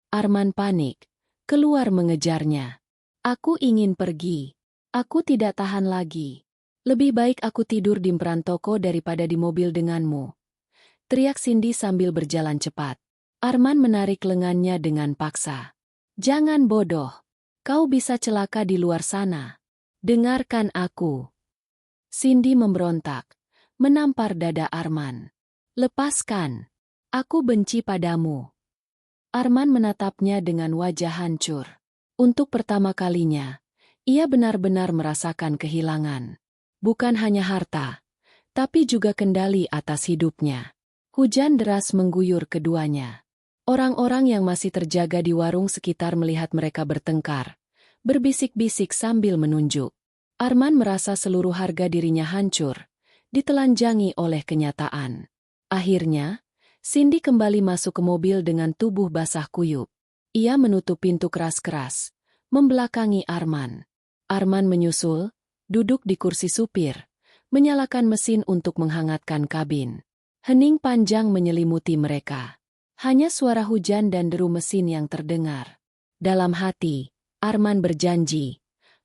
Arman panik, keluar mengejarnya. Aku ingin pergi. Aku tidak tahan lagi. Lebih baik aku tidur di emperan toko daripada di mobil denganmu. Teriak Cindy sambil berjalan cepat. Arman menarik lengannya dengan paksa. Jangan bodoh. Kau bisa celaka di luar sana. Dengarkan aku. Cindy memberontak, menampar dada Arman. Lepaskan. Aku benci padamu. Arman menatapnya dengan wajah hancur. Untuk pertama kalinya, ia benar-benar merasakan kehilangan. Bukan hanya harta, tapi juga kendali atas hidupnya. Hujan deras mengguyur keduanya. Orang-orang yang masih terjaga di warung sekitar melihat mereka bertengkar, berbisik-bisik sambil menunjuk. Arman merasa seluruh harga dirinya hancur, ditelanjangi oleh kenyataan. Akhirnya, Cindy kembali masuk ke mobil dengan tubuh basah kuyup. Ia menutup pintu keras-keras, membelakangi Arman. Arman menyusul, duduk di kursi supir, menyalakan mesin untuk menghangatkan kabin. Hening panjang menyelimuti mereka. Hanya suara hujan dan deru mesin yang terdengar. Dalam hati, Arman berjanji,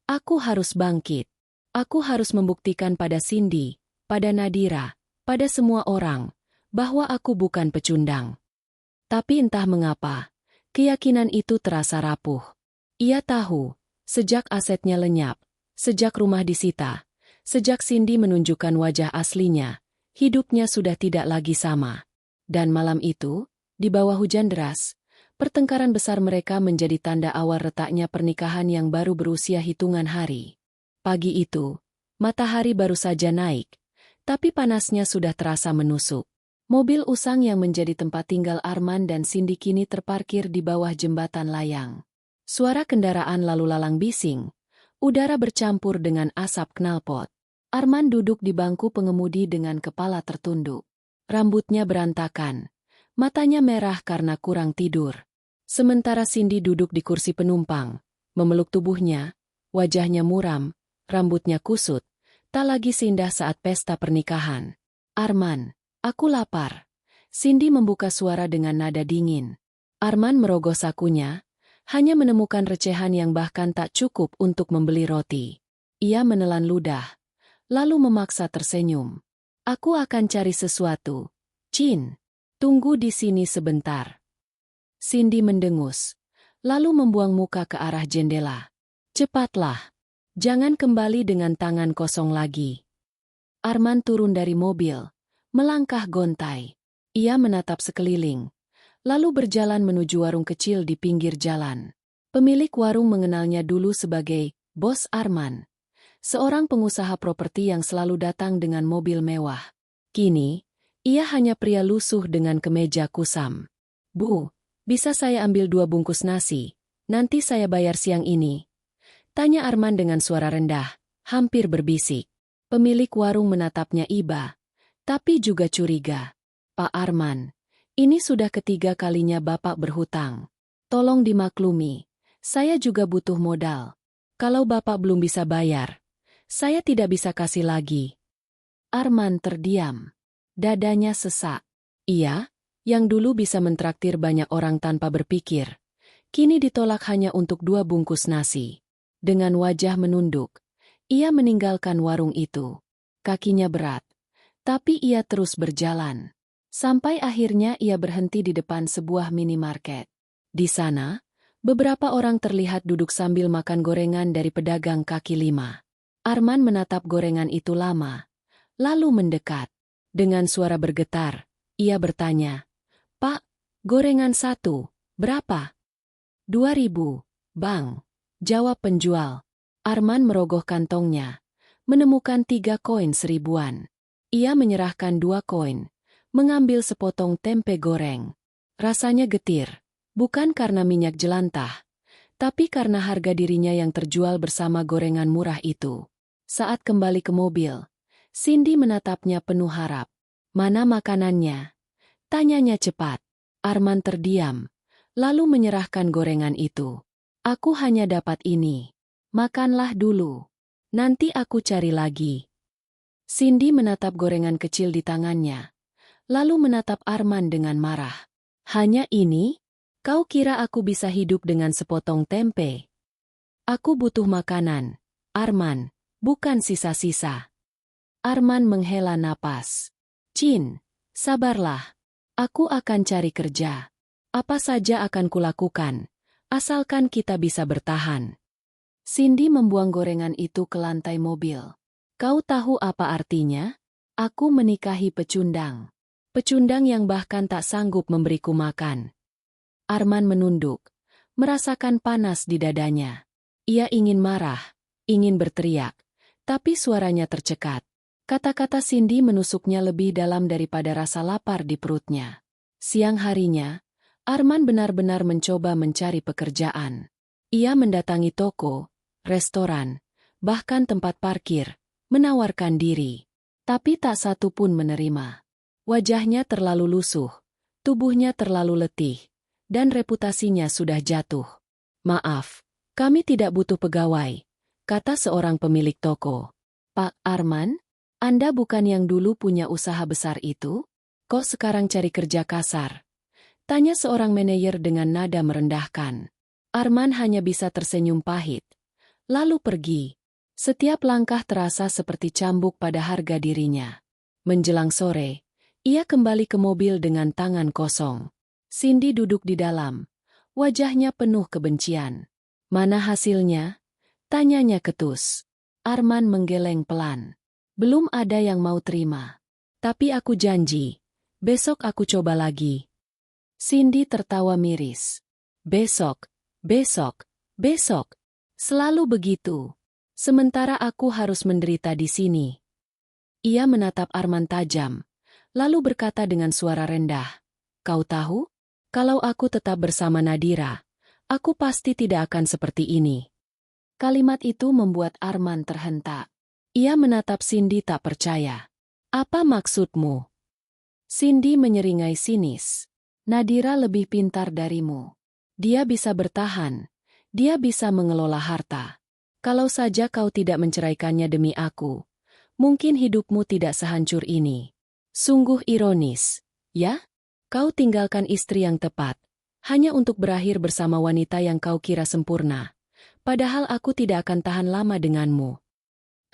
aku harus bangkit. Aku harus membuktikan pada Cindy, pada Nadira, pada semua orang, bahwa aku bukan pecundang. Tapi entah mengapa, keyakinan itu terasa rapuh. Ia tahu, sejak asetnya lenyap, sejak rumah disita, sejak Cindy menunjukkan wajah aslinya, hidupnya sudah tidak lagi sama. Dan malam itu, di bawah hujan deras, pertengkaran besar mereka menjadi tanda awal retaknya pernikahan yang baru berusia hitungan hari. Pagi itu, matahari baru saja naik, tapi panasnya sudah terasa menusuk. Mobil usang yang menjadi tempat tinggal Arman dan Cindy kini terparkir di bawah jembatan layang. Suara kendaraan lalu lalang bising. Udara bercampur dengan asap knalpot. Arman duduk di bangku pengemudi dengan kepala tertunduk. Rambutnya berantakan. Matanya merah karena kurang tidur. Sementara Cindy duduk di kursi penumpang, memeluk tubuhnya, wajahnya muram, rambutnya kusut, tak lagi seindah saat pesta pernikahan. Arman, aku lapar. Cindy membuka suara dengan nada dingin. Arman merogoh sakunya, hanya menemukan recehan yang bahkan tak cukup untuk membeli roti. Ia menelan ludah, lalu memaksa tersenyum. Aku akan cari sesuatu. Chin, tunggu di sini sebentar. Cindy mendengus, lalu membuang muka ke arah jendela. Cepatlah. Jangan kembali dengan tangan kosong lagi. Arman turun dari mobil, melangkah gontai. Ia menatap sekeliling, lalu berjalan menuju warung kecil di pinggir jalan. Pemilik warung mengenalnya dulu sebagai Bos Arman, seorang pengusaha properti yang selalu datang dengan mobil mewah. Kini, ia hanya pria lusuh dengan kemeja kusam. Bu, bisa saya ambil 2 bungkus nasi? Nanti saya bayar siang ini. Tanya Arman dengan suara rendah, hampir berbisik. Pemilik warung menatapnya iba, tapi juga curiga. Pak Arman, ini sudah ketiga kalinya Bapak berhutang. Tolong dimaklumi, saya juga butuh modal. Kalau Bapak belum bisa bayar, saya tidak bisa kasih lagi. Arman terdiam. Dadanya sesak. Ia, yang dulu bisa mentraktir banyak orang tanpa berpikir, kini ditolak hanya untuk 2 bungkus nasi. Dengan wajah menunduk, ia meninggalkan warung itu. Kakinya berat, tapi ia terus berjalan. Sampai akhirnya ia berhenti di depan sebuah minimarket. Di sana, beberapa orang terlihat duduk sambil makan gorengan dari pedagang kaki 5. Arman menatap gorengan itu lama, lalu mendekat. Dengan suara bergetar, ia bertanya, Pak, gorengan 1, berapa? 2.000, Bang. Jawab penjual. Arman merogoh kantongnya, menemukan 3 koin 1000-an. Ia menyerahkan 2 koin, mengambil sepotong tempe goreng. Rasanya getir, bukan karena minyak jelantah, tapi karena harga dirinya yang terjual bersama gorengan murah itu. Saat kembali ke mobil, Cindy menatapnya penuh harap. Mana makanannya? Tanyanya cepat. Arman terdiam, lalu menyerahkan gorengan itu. Aku hanya dapat ini. Makanlah dulu. Nanti aku cari lagi. Cindy menatap gorengan kecil di tangannya, lalu menatap Arman dengan marah. Hanya ini? Kau kira aku bisa hidup dengan sepotong tempe? Aku butuh makanan, Arman, bukan sisa-sisa. Arman menghela napas. Chin, sabarlah. Aku akan cari kerja. Apa saja akan kulakukan, asalkan kita bisa bertahan. Cindy membuang gorengan itu ke lantai mobil. Kau tahu apa artinya? Aku menikahi pecundang. Pecundang yang bahkan tak sanggup memberiku makan. Arman menunduk, merasakan panas di dadanya. Ia ingin marah, ingin berteriak, tapi suaranya tercekat. Kata-kata Cindy menusuknya lebih dalam daripada rasa lapar di perutnya. Siang harinya, Arman benar-benar mencoba mencari pekerjaan. Ia mendatangi toko, restoran, bahkan tempat parkir, menawarkan diri. Tapi tak satu pun menerima. Wajahnya terlalu lusuh, tubuhnya terlalu letih, dan reputasinya sudah jatuh. Maaf, kami tidak butuh pegawai, kata seorang pemilik toko. Pak Arman, Anda bukan yang dulu punya usaha besar itu? Kok sekarang cari kerja kasar? Tanya seorang manajer dengan nada merendahkan. Arman hanya bisa tersenyum pahit, lalu pergi. Setiap langkah terasa seperti cambuk pada harga dirinya. Menjelang sore, ia kembali ke mobil dengan tangan kosong. Cindy duduk di dalam, wajahnya penuh kebencian. Mana hasilnya? Tanyanya ketus. Arman menggeleng pelan. Belum ada yang mau terima. Tapi aku janji, besok aku coba lagi. Cindy tertawa miris. Besok, besok, besok. Selalu begitu. Sementara aku harus menderita di sini. Ia menatap Arman tajam, lalu berkata dengan suara rendah. Kau tahu? Kalau aku tetap bersama Nadira, aku pasti tidak akan seperti ini. Kalimat itu membuat Arman terhentak. Ia menatap Cindy tak percaya. Apa maksudmu? Cindy menyeringai sinis. Nadira lebih pintar darimu. Dia bisa bertahan. Dia bisa mengelola harta. Kalau saja kau tidak menceraikannya demi aku, mungkin hidupmu tidak sehancur ini. Sungguh ironis, ya? Kau tinggalkan istri yang tepat, hanya untuk berakhir bersama wanita yang kau kira sempurna. Padahal aku tidak akan tahan lama denganmu.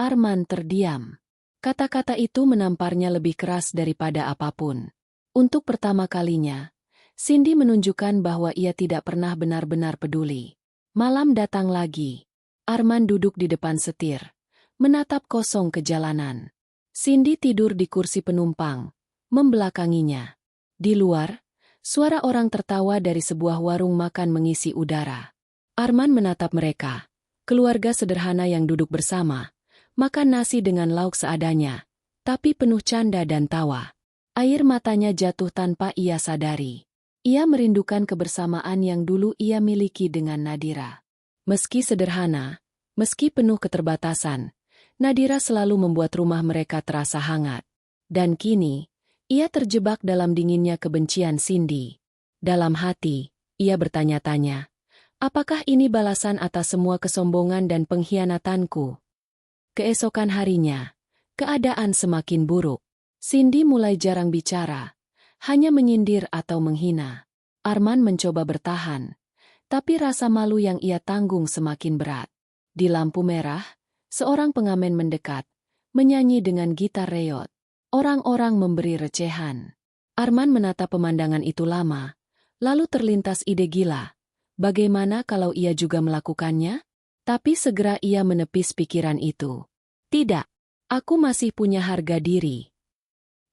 Arman terdiam. Kata-kata itu menamparnya lebih keras daripada apapun. Untuk pertama kalinya, Cindy menunjukkan bahwa ia tidak pernah benar-benar peduli. Malam datang lagi. Arman duduk di depan setir, menatap kosong ke jalanan. Cindy tidur di kursi penumpang, membelakanginya. Di luar, suara orang tertawa dari sebuah warung makan mengisi udara. Arman menatap mereka, keluarga sederhana yang duduk bersama, makan nasi dengan lauk seadanya, tapi penuh canda dan tawa. Air matanya jatuh tanpa ia sadari. Ia merindukan kebersamaan yang dulu ia miliki dengan Nadira. Meski sederhana, meski penuh keterbatasan, Nadira selalu membuat rumah mereka terasa hangat. Dan kini, ia terjebak dalam dinginnya kebencian Cindy. Dalam hati, ia bertanya-tanya, apakah ini balasan atas semua kesombongan dan pengkhianatanku? Keesokan harinya, keadaan semakin buruk. Cindy mulai jarang bicara, hanya menyindir atau menghina. Arman mencoba bertahan, tapi rasa malu yang ia tanggung semakin berat. Di lampu merah, seorang pengamen mendekat, menyanyi dengan gitar reot. Orang-orang memberi recehan. Arman menatap pemandangan itu lama, lalu terlintas ide gila. Bagaimana kalau ia juga melakukannya? Tapi segera ia menepis pikiran itu. Tidak, aku masih punya harga diri.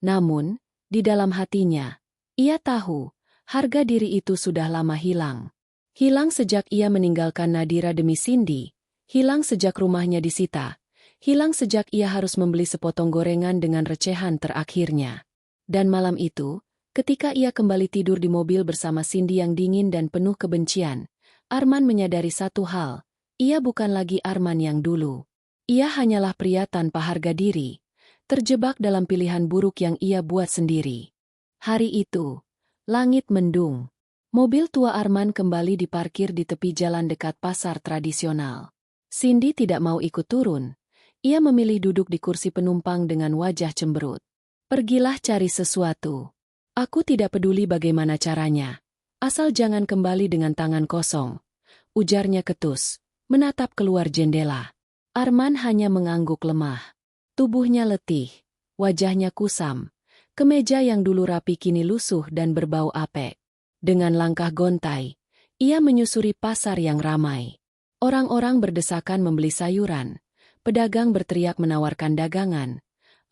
Namun, di dalam hatinya, ia tahu, harga diri itu sudah lama hilang. Hilang sejak ia meninggalkan Nadira demi Cindy, hilang sejak rumahnya disita, hilang sejak ia harus membeli sepotong gorengan dengan recehan terakhirnya. Dan malam itu, ketika ia kembali tidur di mobil bersama Cindy yang dingin dan penuh kebencian, Arman menyadari satu hal, ia bukan lagi Arman yang dulu. Ia hanyalah pria tanpa harga diri, terjebak dalam pilihan buruk yang ia buat sendiri. Hari itu, langit mendung. Mobil tua Arman kembali diparkir di tepi jalan dekat pasar tradisional. Cindy tidak mau ikut turun. Ia memilih duduk di kursi penumpang dengan wajah cemberut. Pergilah cari sesuatu. Aku tidak peduli bagaimana caranya. Asal jangan kembali dengan tangan kosong. Ujarnya ketus, menatap keluar jendela. Arman hanya mengangguk lemah. Tubuhnya letih, wajahnya kusam. Kemeja yang dulu rapi kini lusuh dan berbau apek. Dengan langkah gontai, ia menyusuri pasar yang ramai. Orang-orang berdesakan membeli sayuran. Pedagang berteriak menawarkan dagangan.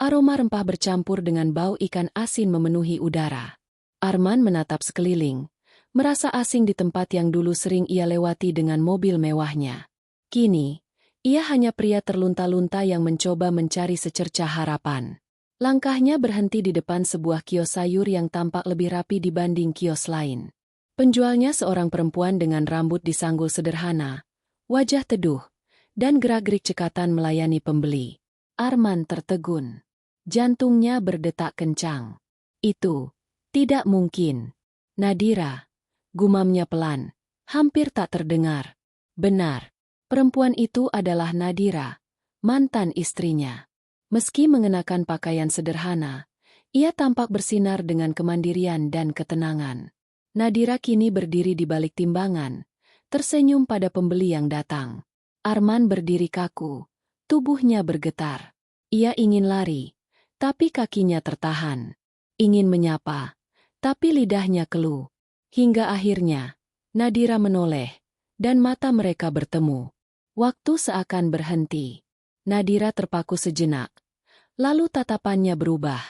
Aroma rempah bercampur dengan bau ikan asin memenuhi udara. Arman menatap sekeliling, merasa asing di tempat yang dulu sering ia lewati dengan mobil mewahnya. Kini, ia hanya pria terlunta-lunta yang mencoba mencari secercah harapan. Langkahnya berhenti di depan sebuah kios sayur yang tampak lebih rapi dibanding kios lain. Penjualnya seorang perempuan dengan rambut disanggul sederhana, wajah teduh, dan gerak-gerik cekatan melayani pembeli. Arman tertegun. Jantungnya berdetak kencang. Itu tidak mungkin. Nadira, gumamnya pelan, hampir tak terdengar. Benar. Perempuan itu adalah Nadira, mantan istrinya. Meski mengenakan pakaian sederhana, ia tampak bersinar dengan kemandirian dan ketenangan. Nadira kini berdiri di balik timbangan, tersenyum pada pembeli yang datang. Arman berdiri kaku, tubuhnya bergetar. Ia ingin lari, tapi kakinya tertahan. Ingin menyapa, tapi lidahnya keluh. Hingga akhirnya, Nadira menoleh, dan mata mereka bertemu. Waktu seakan berhenti. Nadira terpaku sejenak. Lalu tatapannya berubah.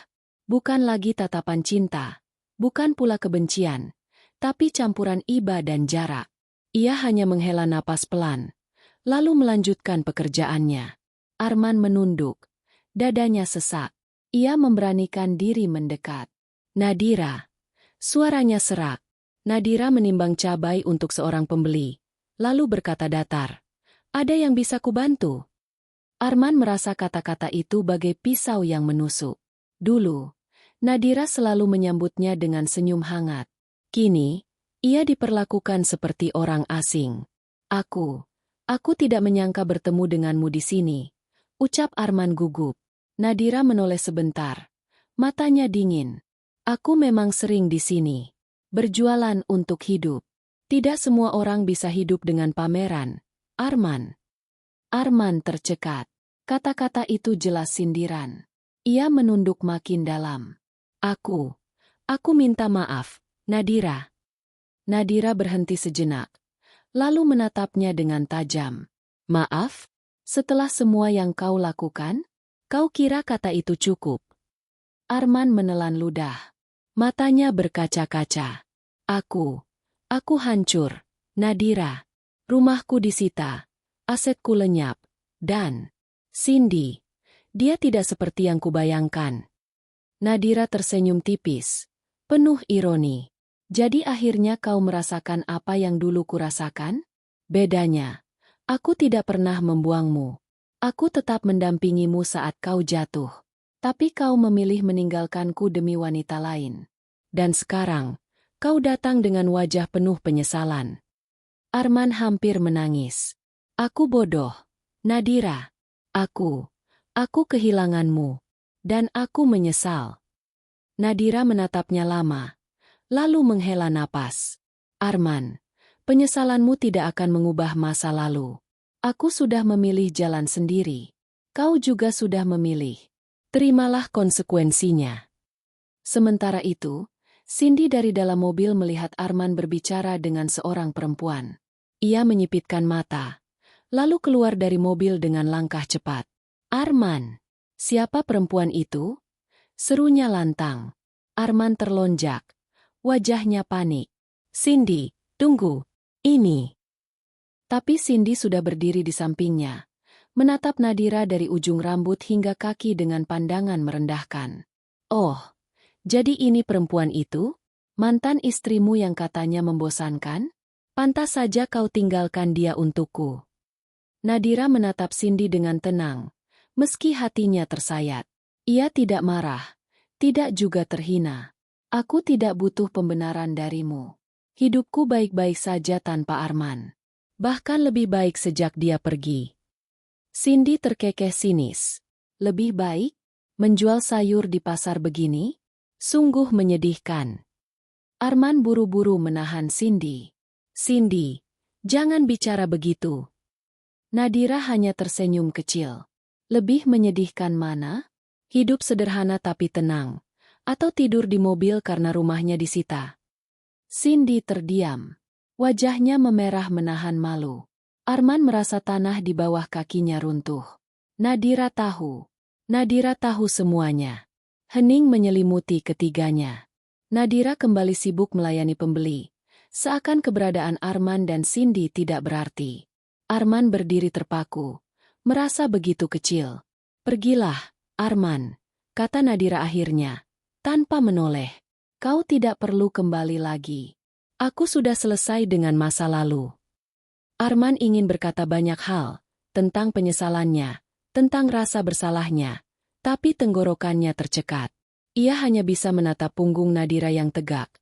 Bukan lagi tatapan cinta. Bukan pula kebencian. Tapi campuran iba dan jarak. Ia hanya menghela napas pelan. Lalu melanjutkan pekerjaannya. Arman menunduk. Dadanya sesak. Ia memberanikan diri mendekat. Nadira. Suaranya serak. Nadira menimbang cabai untuk seorang pembeli. Lalu berkata datar. Ada yang bisa kubantu? Arman merasa kata-kata itu bagai pisau yang menusuk. Dulu, Nadira selalu menyambutnya dengan senyum hangat. Kini, ia diperlakukan seperti orang asing. Aku tidak menyangka bertemu denganmu di sini, ucap Arman gugup. Nadira menoleh sebentar. Matanya dingin. Aku memang sering di sini. Berjualan untuk hidup. Tidak semua orang bisa hidup dengan pameran. Arman. Arman tercekat. Kata-kata itu jelas sindiran. Ia menunduk makin dalam. Aku minta maaf, Nadira. Nadira berhenti sejenak, lalu menatapnya dengan tajam. Maaf? Setelah semua yang kau lakukan? Kau kira kata itu cukup? Arman menelan ludah. Matanya berkaca-kaca. Aku hancur, Nadira. Rumahku disita, asetku lenyap, dan Cindy, dia tidak seperti yang kubayangkan. Nadira tersenyum tipis, penuh ironi. Jadi akhirnya kau merasakan apa yang dulu kurasakan? Bedanya, aku tidak pernah membuangmu. Aku tetap mendampingimu saat kau jatuh. Tapi kau memilih meninggalkanku demi wanita lain. Dan sekarang, kau datang dengan wajah penuh penyesalan. Arman hampir menangis. Aku bodoh, Nadira. Aku kehilanganmu. Dan aku menyesal. Nadira menatapnya lama, lalu menghela napas. Arman, penyesalanmu tidak akan mengubah masa lalu. Aku sudah memilih jalan sendiri. Kau juga sudah memilih. Terimalah konsekuensinya. Sementara itu, Cindy dari dalam mobil melihat Arman berbicara dengan seorang perempuan. Ia menyipitkan mata, lalu keluar dari mobil dengan langkah cepat. Arman, siapa perempuan itu? Serunya lantang. Arman terlonjak. Wajahnya panik. Cindy, tunggu. Ini. Tapi Cindy sudah berdiri di sampingnya, menatap Nadira dari ujung rambut hingga kaki dengan pandangan merendahkan. Oh, jadi ini perempuan itu? Mantan istrimu yang katanya membosankan? Pantas saja kau tinggalkan dia untukku. Nadira menatap Cindy dengan tenang, meski hatinya tersayat. Ia tidak marah, tidak juga terhina. Aku tidak butuh pembenaran darimu. Hidupku baik-baik saja tanpa Arman. Bahkan lebih baik sejak dia pergi. Cindy terkekeh sinis. Lebih baik? Menjual sayur di pasar begini? Sungguh menyedihkan. Arman buru-buru menahan Cindy. Cindy, jangan bicara begitu. Nadira hanya tersenyum kecil. Lebih menyedihkan mana? Hidup sederhana tapi tenang. Atau tidur di mobil karena rumahnya disita. Cindy terdiam. Wajahnya memerah menahan malu. Arman merasa tanah di bawah kakinya runtuh. Nadira tahu. Nadira tahu semuanya. Hening menyelimuti ketiganya. Nadira kembali sibuk melayani pembeli. Seakan keberadaan Arman dan Cindy tidak berarti. Arman berdiri terpaku. Merasa begitu kecil. Pergilah, Arman, kata Nadira akhirnya, tanpa menoleh. Kau tidak perlu kembali lagi. Aku sudah selesai dengan masa lalu. Arman ingin berkata banyak hal, tentang penyesalannya, tentang rasa bersalahnya, tapi tenggorokannya tercekat. Ia hanya bisa menatap punggung Nadira yang tegak,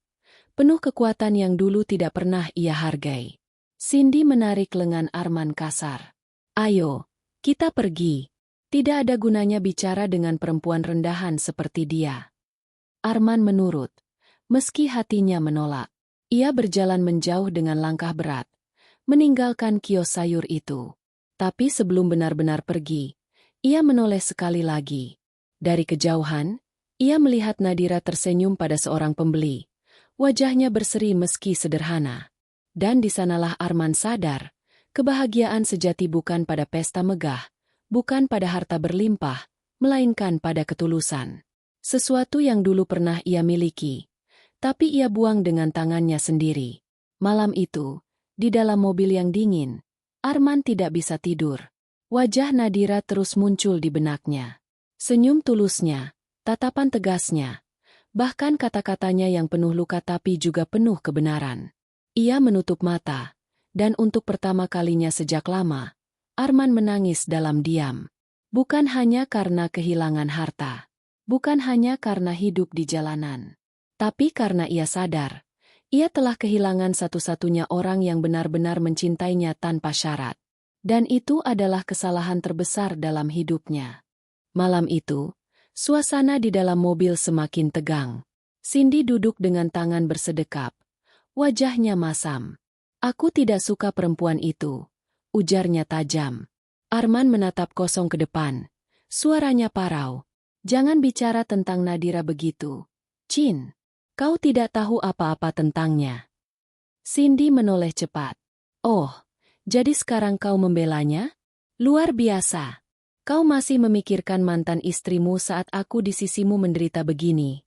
penuh kekuatan yang dulu tidak pernah ia hargai. Cindy menarik lengan Arman kasar. Ayo, kita pergi. Tidak ada gunanya bicara dengan perempuan rendahan seperti dia. Arman menurut, meski hatinya menolak. Ia berjalan menjauh dengan langkah berat, meninggalkan kios sayur itu. Tapi sebelum benar-benar pergi, ia menoleh sekali lagi. Dari kejauhan, ia melihat Nadira tersenyum pada seorang pembeli. Wajahnya berseri meski sederhana. Dan di sanalah Arman sadar, kebahagiaan sejati bukan pada pesta megah, bukan pada harta berlimpah, melainkan pada ketulusan. Sesuatu yang dulu pernah ia miliki, tapi ia buang dengan tangannya sendiri. Malam itu, di dalam mobil yang dingin, Arman tidak bisa tidur. Wajah Nadira terus muncul di benaknya. Senyum tulusnya, tatapan tegasnya, bahkan kata-katanya yang penuh luka tapi juga penuh kebenaran. Ia menutup mata, dan untuk pertama kalinya sejak lama, Arman menangis dalam diam. Bukan hanya karena kehilangan harta. Bukan hanya karena hidup di jalanan. Tapi karena ia sadar, ia telah kehilangan satu-satunya orang yang benar-benar mencintainya tanpa syarat. Dan itu adalah kesalahan terbesar dalam hidupnya. Malam itu, suasana di dalam mobil semakin tegang. Cindy duduk dengan tangan bersedekap. Wajahnya masam. "Aku tidak suka perempuan itu," ujarnya tajam. Arman menatap kosong ke depan. Suaranya parau. "Jangan bicara tentang Nadira begitu. Chin, kau tidak tahu apa-apa tentangnya." Cindy menoleh cepat. "Oh, jadi sekarang kau membelanya? Luar biasa. Kau masih memikirkan mantan istrimu saat aku di sisimu menderita begini."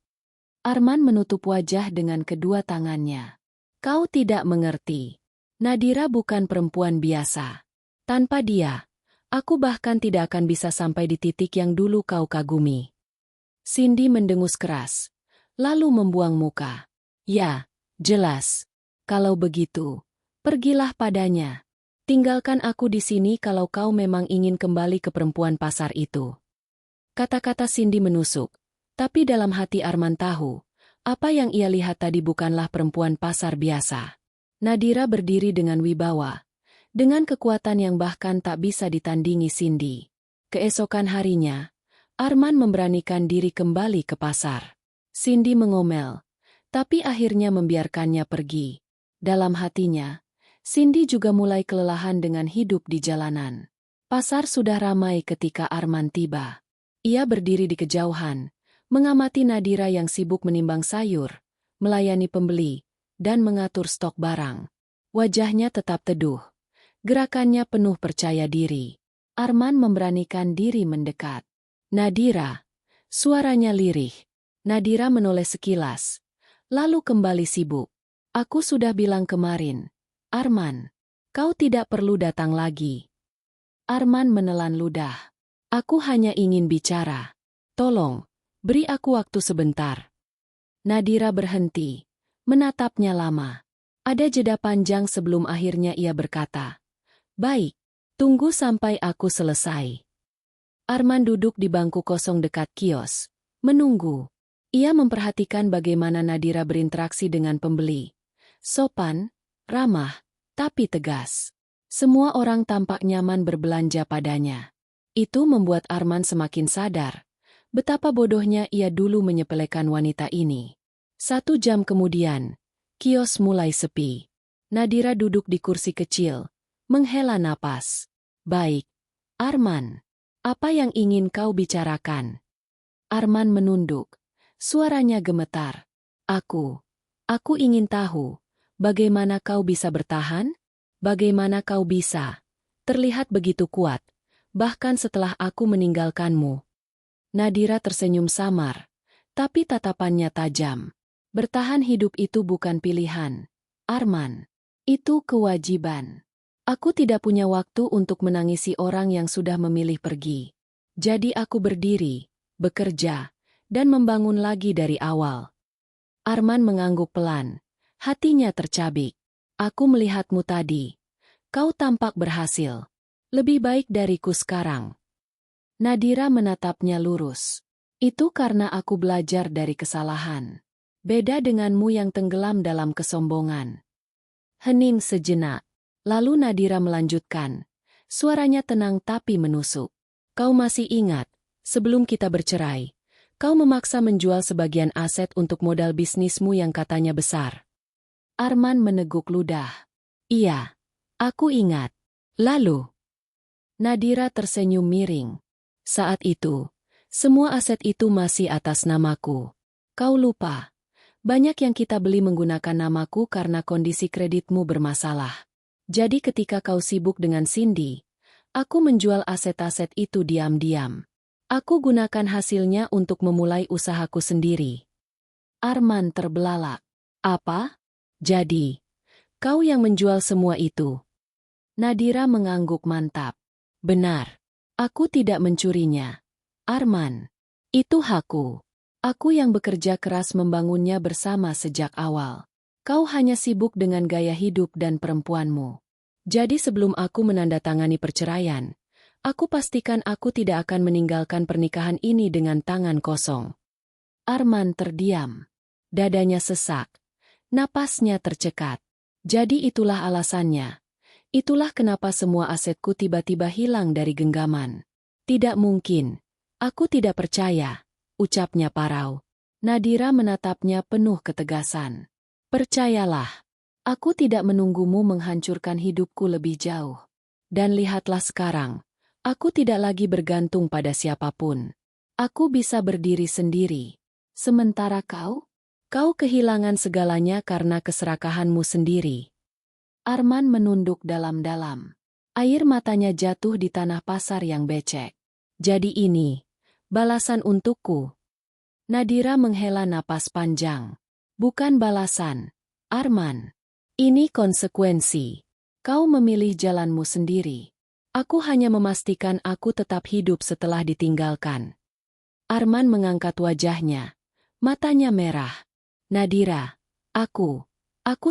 Arman menutup wajah dengan kedua tangannya. "Kau tidak mengerti. Nadira bukan perempuan biasa. Tanpa dia, aku bahkan tidak akan bisa sampai di titik yang dulu kau kagumi." Cindy mendengus keras, lalu membuang muka. "Ya, jelas. Kalau begitu, pergilah padanya. Tinggalkan aku di sini kalau kau memang ingin kembali ke perempuan pasar itu." Kata-kata Cindy menusuk, tapi dalam hati Arman tahu, apa yang ia lihat tadi bukanlah perempuan pasar biasa. Nadira berdiri dengan wibawa, dengan kekuatan yang bahkan tak bisa ditandingi Cindy. Keesokan harinya, Arman memberanikan diri kembali ke pasar. Cindy mengomel, tapi akhirnya membiarkannya pergi. Dalam hatinya, Cindy juga mulai kelelahan dengan hidup di jalanan. Pasar sudah ramai ketika Arman tiba. Ia berdiri di kejauhan, mengamati Nadira yang sibuk menimbang sayur, melayani pembeli, dan mengatur stok barang. Wajahnya tetap teduh. Gerakannya penuh percaya diri. Arman memberanikan diri mendekat. "Nadira." Suaranya lirih. Nadira menoleh sekilas, lalu kembali sibuk. "Aku sudah bilang kemarin, Arman, kau tidak perlu datang lagi." Arman menelan ludah. "Aku hanya ingin bicara. Tolong, beri aku waktu sebentar." Nadira berhenti, menatapnya lama. Ada jeda panjang sebelum akhirnya ia berkata, "Baik, tunggu sampai aku selesai." Arman duduk di bangku kosong dekat kios, menunggu. Ia memperhatikan bagaimana Nadira berinteraksi dengan pembeli. Sopan, ramah, tapi tegas. Semua orang tampak nyaman berbelanja padanya. Itu membuat Arman semakin sadar betapa bodohnya ia dulu menyepelekan wanita ini. 1 jam kemudian, kios mulai sepi. Nadira duduk di kursi kecil, menghela napas. "Baik, Arman, apa yang ingin kau bicarakan?" Arman menunduk, suaranya gemetar. Aku ingin tahu, bagaimana kau bisa bertahan? Bagaimana kau bisa terlihat begitu kuat, bahkan setelah aku meninggalkanmu?" Nadira tersenyum samar, tapi tatapannya tajam. "Bertahan hidup itu bukan pilihan, Arman. Itu kewajiban. Aku tidak punya waktu untuk menangisi orang yang sudah memilih pergi. Jadi aku berdiri, bekerja, dan membangun lagi dari awal." Arman mengangguk pelan, hatinya tercabik. "Aku melihatmu tadi. Kau tampak berhasil. Lebih baik dariku sekarang." Nadira menatapnya lurus. "Itu karena aku belajar dari kesalahan. Beda denganmu yang tenggelam dalam kesombongan." Hening sejenak. Lalu Nadira melanjutkan. Suaranya tenang tapi menusuk. "Kau masih ingat, sebelum kita bercerai, kau memaksa menjual sebagian aset untuk modal bisnismu yang katanya besar." Arman meneguk ludah. "Iya, aku ingat. Lalu?" Nadira tersenyum miring. "Saat itu, semua aset itu masih atas namaku. Kau lupa, banyak yang kita beli menggunakan namaku karena kondisi kreditmu bermasalah. Jadi ketika kau sibuk dengan Cindy, aku menjual aset-aset itu diam-diam. Aku gunakan hasilnya untuk memulai usahaku sendiri." Arman terbelalak. "Apa? Jadi, kau yang menjual semua itu?" Nadira mengangguk mantap. "Benar. Aku tidak mencurinya, Arman. Itu hakku. Aku yang bekerja keras membangunnya bersama sejak awal. Kau hanya sibuk dengan gaya hidup dan perempuanmu. Jadi sebelum aku menandatangani perceraian, Aku pastikan aku tidak akan meninggalkan pernikahan ini dengan tangan kosong. Arman terdiam. Dadanya sesak. Napasnya tercekat. Jadi itulah alasannya. Itulah kenapa semua asetku tiba-tiba hilang dari genggaman. Tidak mungkin. Aku tidak percaya, ucapnya parau. Nadira menatapnya penuh ketegasan. Percayalah, aku tidak menunggumu menghancurkan hidupku lebih jauh. Dan lihatlah sekarang, aku tidak lagi bergantung pada siapapun. Aku bisa berdiri sendiri. Sementara kau kehilangan segalanya karena keserakahanmu sendiri. Arman menunduk dalam-dalam. Air matanya jatuh di tanah pasar yang becek. Jadi ini, balasan untukku. Nadira menghela napas panjang. Bukan balasan, Arman. Ini konsekuensi. Kau memilih jalanmu sendiri. Aku hanya memastikan aku tetap hidup setelah ditinggalkan. Arman mengangkat wajahnya. Matanya merah. Nadira, aku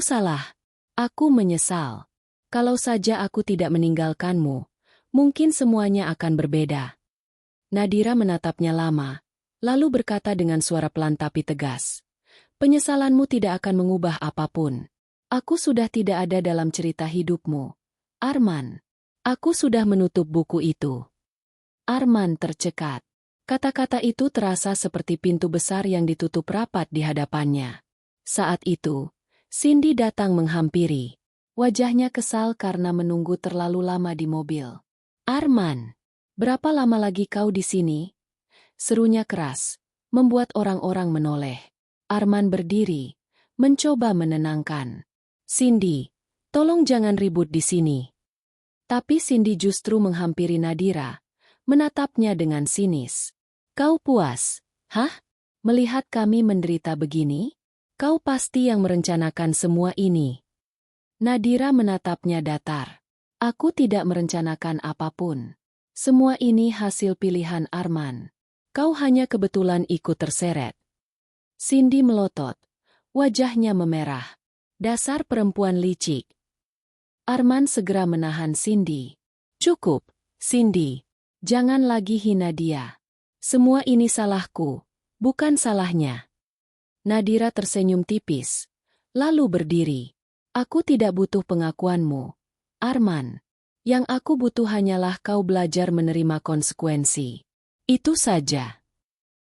salah. Aku menyesal. Kalau saja aku tidak meninggalkanmu, mungkin semuanya akan berbeda. Nadira menatapnya lama, lalu berkata dengan suara pelan tapi tegas. Penyesalanmu tidak akan mengubah apapun. Aku sudah tidak ada dalam cerita hidupmu. Arman, aku sudah menutup buku itu. Arman tercekat. Kata-kata itu terasa seperti pintu besar yang ditutup rapat di hadapannya. Saat itu, Cindy datang menghampiri. Wajahnya kesal karena menunggu terlalu lama di mobil. Arman, berapa lama lagi kau di sini? Serunya keras, membuat orang-orang menoleh. Arman berdiri, mencoba menenangkan. Cindy, tolong jangan ribut di sini. Tapi Cindy justru menghampiri Nadira, menatapnya dengan sinis. Kau puas, hah? Melihat kami menderita begini? Kau pasti yang merencanakan semua ini. Nadira menatapnya datar. Aku tidak merencanakan apapun. Semua ini hasil pilihan Arman. Kau hanya kebetulan ikut terseret. Cindy melotot. Wajahnya memerah. Dasar perempuan licik. Arman segera menahan Cindy. Cukup, Cindy. Jangan lagi hina dia. Semua ini salahku, bukan salahnya. Nadira tersenyum tipis, lalu berdiri. Aku tidak butuh pengakuanmu, Arman. Yang aku butuh hanyalah kau belajar menerima konsekuensi. Itu saja.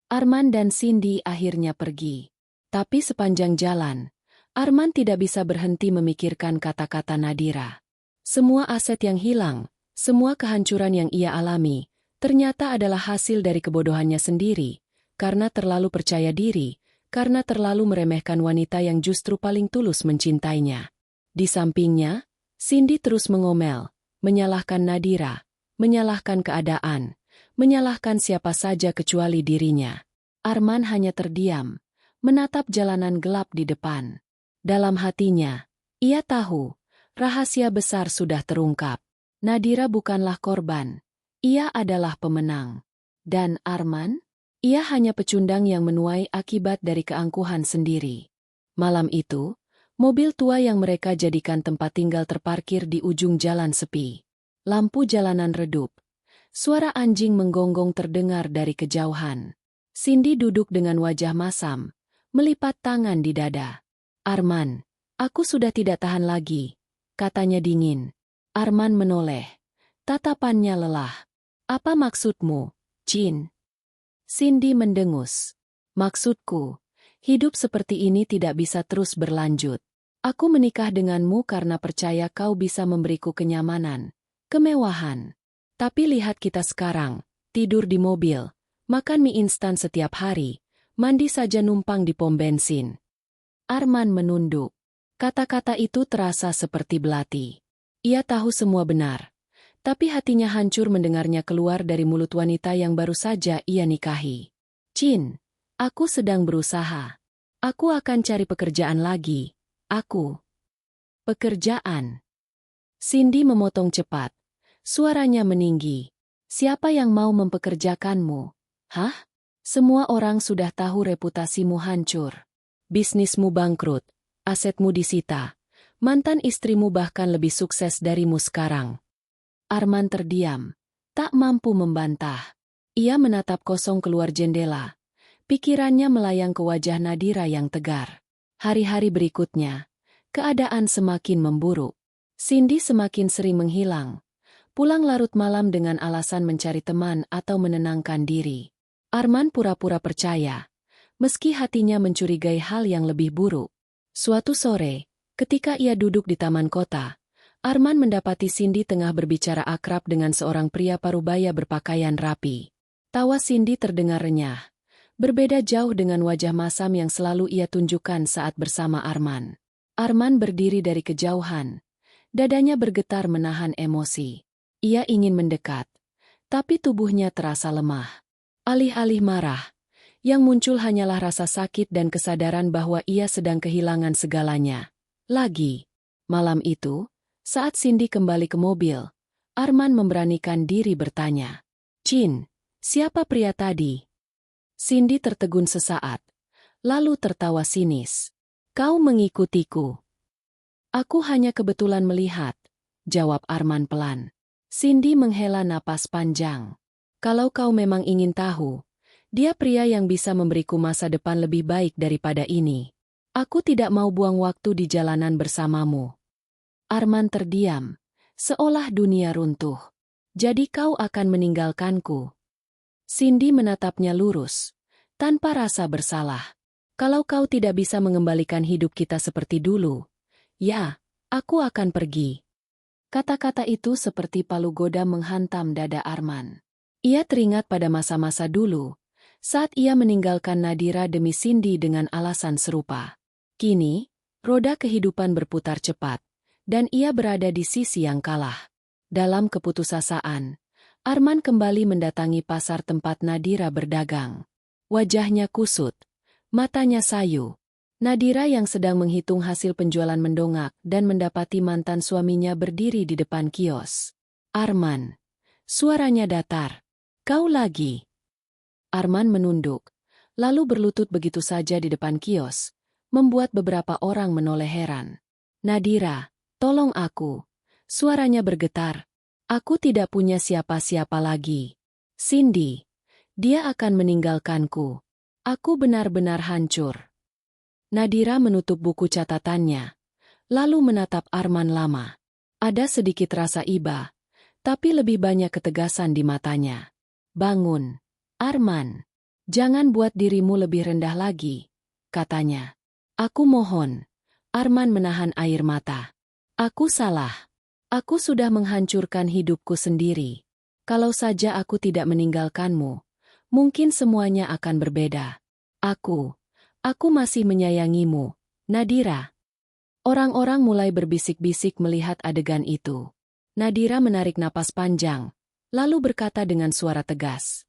Arman dan Cindy akhirnya pergi. Tapi sepanjang jalan, Arman tidak bisa berhenti memikirkan kata-kata Nadira. Semua aset yang hilang, semua kehancuran yang ia alami, ternyata adalah hasil dari kebodohannya sendiri, karena terlalu percaya diri, karena terlalu meremehkan wanita yang justru paling tulus mencintainya. Di sampingnya, Cindy terus mengomel, menyalahkan Nadira, menyalahkan keadaan, menyalahkan siapa saja kecuali dirinya. Arman hanya terdiam, menatap jalanan gelap di depan. Dalam hatinya, ia tahu, rahasia besar sudah terungkap. Nadira bukanlah korban. Ia adalah pemenang. Dan Arman? Ia hanya pecundang yang menuai akibat dari keangkuhan sendiri. Malam itu, mobil tua yang mereka jadikan tempat tinggal terparkir di ujung jalan sepi. Lampu jalanan redup. Suara anjing menggonggong terdengar dari kejauhan. Cindy duduk dengan wajah masam, melipat tangan di dada. Arman, aku sudah tidak tahan lagi, katanya dingin. Arman menoleh. Tatapannya lelah. Apa maksudmu, Jin? Cindy mendengus. Maksudku, hidup seperti ini tidak bisa terus berlanjut. Aku menikah denganmu karena percaya kau bisa memberiku kenyamanan, kemewahan. Tapi lihat kita sekarang, tidur di mobil, makan mie instan setiap hari, mandi saja numpang di pom bensin. Arman menunduk. Kata-kata itu terasa seperti belati. Ia tahu semua benar. Tapi hatinya hancur mendengarnya keluar dari mulut wanita yang baru saja ia nikahi. Jin, aku sedang berusaha. Aku akan cari pekerjaan lagi. Aku. Pekerjaan. Cindy memotong cepat. Suaranya meninggi. Siapa yang mau mempekerjakanmu? Hah? Semua orang sudah tahu reputasimu hancur. Bisnismu bangkrut. Asetmu disita. Mantan istrimu bahkan lebih sukses darimu sekarang. Arman terdiam. Tak mampu membantah. Ia menatap kosong keluar jendela. Pikirannya melayang ke wajah Nadira yang tegar. Hari-hari berikutnya, keadaan semakin memburuk. Cindy semakin sering menghilang. Pulang larut malam dengan alasan mencari teman atau menenangkan diri. Arman pura-pura percaya, meski hatinya mencurigai hal yang lebih buruk. Suatu sore, ketika ia duduk di taman kota, Arman mendapati Cindy tengah berbicara akrab dengan seorang pria parubaya berpakaian rapi. Tawa Cindy terdengar renyah, berbeda jauh dengan wajah masam yang selalu ia tunjukkan saat bersama Arman. Arman berdiri dari kejauhan. Dadanya bergetar menahan emosi. Ia ingin mendekat, tapi tubuhnya terasa lemah. Alih-alih marah, yang muncul hanyalah rasa sakit dan kesadaran bahwa ia sedang kehilangan segalanya. Lagi, malam itu, saat Cindy kembali ke mobil, Arman memberanikan diri bertanya, "Cin, siapa pria tadi?" Cindy tertegun sesaat, lalu tertawa sinis. "Kau mengikutiku." "Aku hanya kebetulan melihat," jawab Arman pelan. Cindy menghela napas panjang. "Kalau kau memang ingin tahu, dia pria yang bisa memberiku masa depan lebih baik daripada ini. Aku tidak mau buang waktu di jalanan bersamamu." Arman terdiam, seolah dunia runtuh. "Jadi kau akan meninggalkanku?" Cindy menatapnya lurus, tanpa rasa bersalah. "Kalau kau tidak bisa mengembalikan hidup kita seperti dulu, ya, aku akan pergi." Kata-kata itu seperti palu goda menghantam dada Arman. Ia teringat pada masa-masa dulu, saat ia meninggalkan Nadira demi Cindy dengan alasan serupa. Kini, roda kehidupan berputar cepat, dan ia berada di sisi yang kalah. Dalam keputusasaan, Arman kembali mendatangi pasar tempat Nadira berdagang. Wajahnya kusut, matanya sayu. Nadira yang sedang menghitung hasil penjualan mendongak dan mendapati mantan suaminya berdiri di depan kios. "Arman," suaranya datar. "Kau lagi?" Arman menunduk, lalu berlutut begitu saja di depan kios, membuat beberapa orang menoleh heran. "Nadira, tolong aku." Suaranya bergetar. "Aku tidak punya siapa-siapa lagi. Cindy, dia akan meninggalkanku. Aku benar-benar hancur." Nadira menutup buku catatannya, lalu menatap Arman lama. Ada sedikit rasa iba, tapi lebih banyak ketegasan di matanya. "Bangun, Arman. Jangan buat dirimu lebih rendah lagi," katanya. "Aku mohon." Arman menahan air mata. "Aku salah. Aku sudah menghancurkan hidupku sendiri. Kalau saja aku tidak meninggalkanmu, mungkin semuanya akan berbeda. Aku masih menyayangimu, Nadira." Orang-orang mulai berbisik-bisik melihat adegan itu. Nadira menarik napas panjang, lalu berkata dengan suara tegas,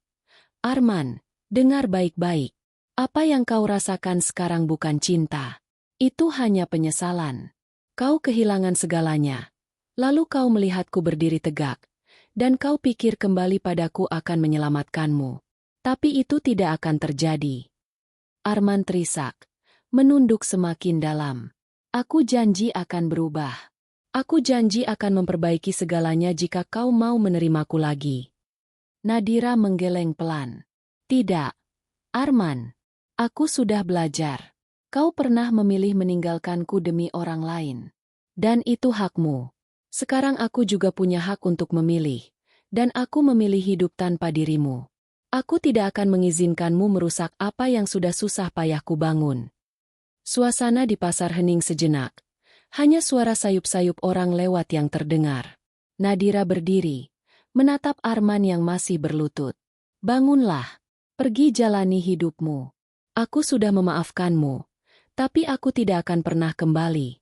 "Arman, dengar baik-baik. Apa yang kau rasakan sekarang bukan cinta. Itu hanya penyesalan. Kau kehilangan segalanya. Lalu kau melihatku berdiri tegak, dan kau pikir kembali padaku akan menyelamatkanmu. Tapi itu tidak akan terjadi." Arman terisak, menunduk semakin dalam. "Aku janji akan berubah. Aku janji akan memperbaiki segalanya jika kau mau menerimaku lagi." Nadira menggeleng pelan. "Tidak, Arman. Aku sudah belajar. Kau pernah memilih meninggalkanku demi orang lain. Dan itu hakmu. Sekarang aku juga punya hak untuk memilih. Dan aku memilih hidup tanpa dirimu. Aku tidak akan mengizinkanmu merusak apa yang sudah susah payahku bangun." Suasana di pasar hening sejenak. Hanya suara sayup-sayup orang lewat yang terdengar. Nadira berdiri, menatap Arman yang masih berlutut. "Bangunlah. Pergi jalani hidupmu. Aku sudah memaafkanmu, tapi aku tidak akan pernah kembali."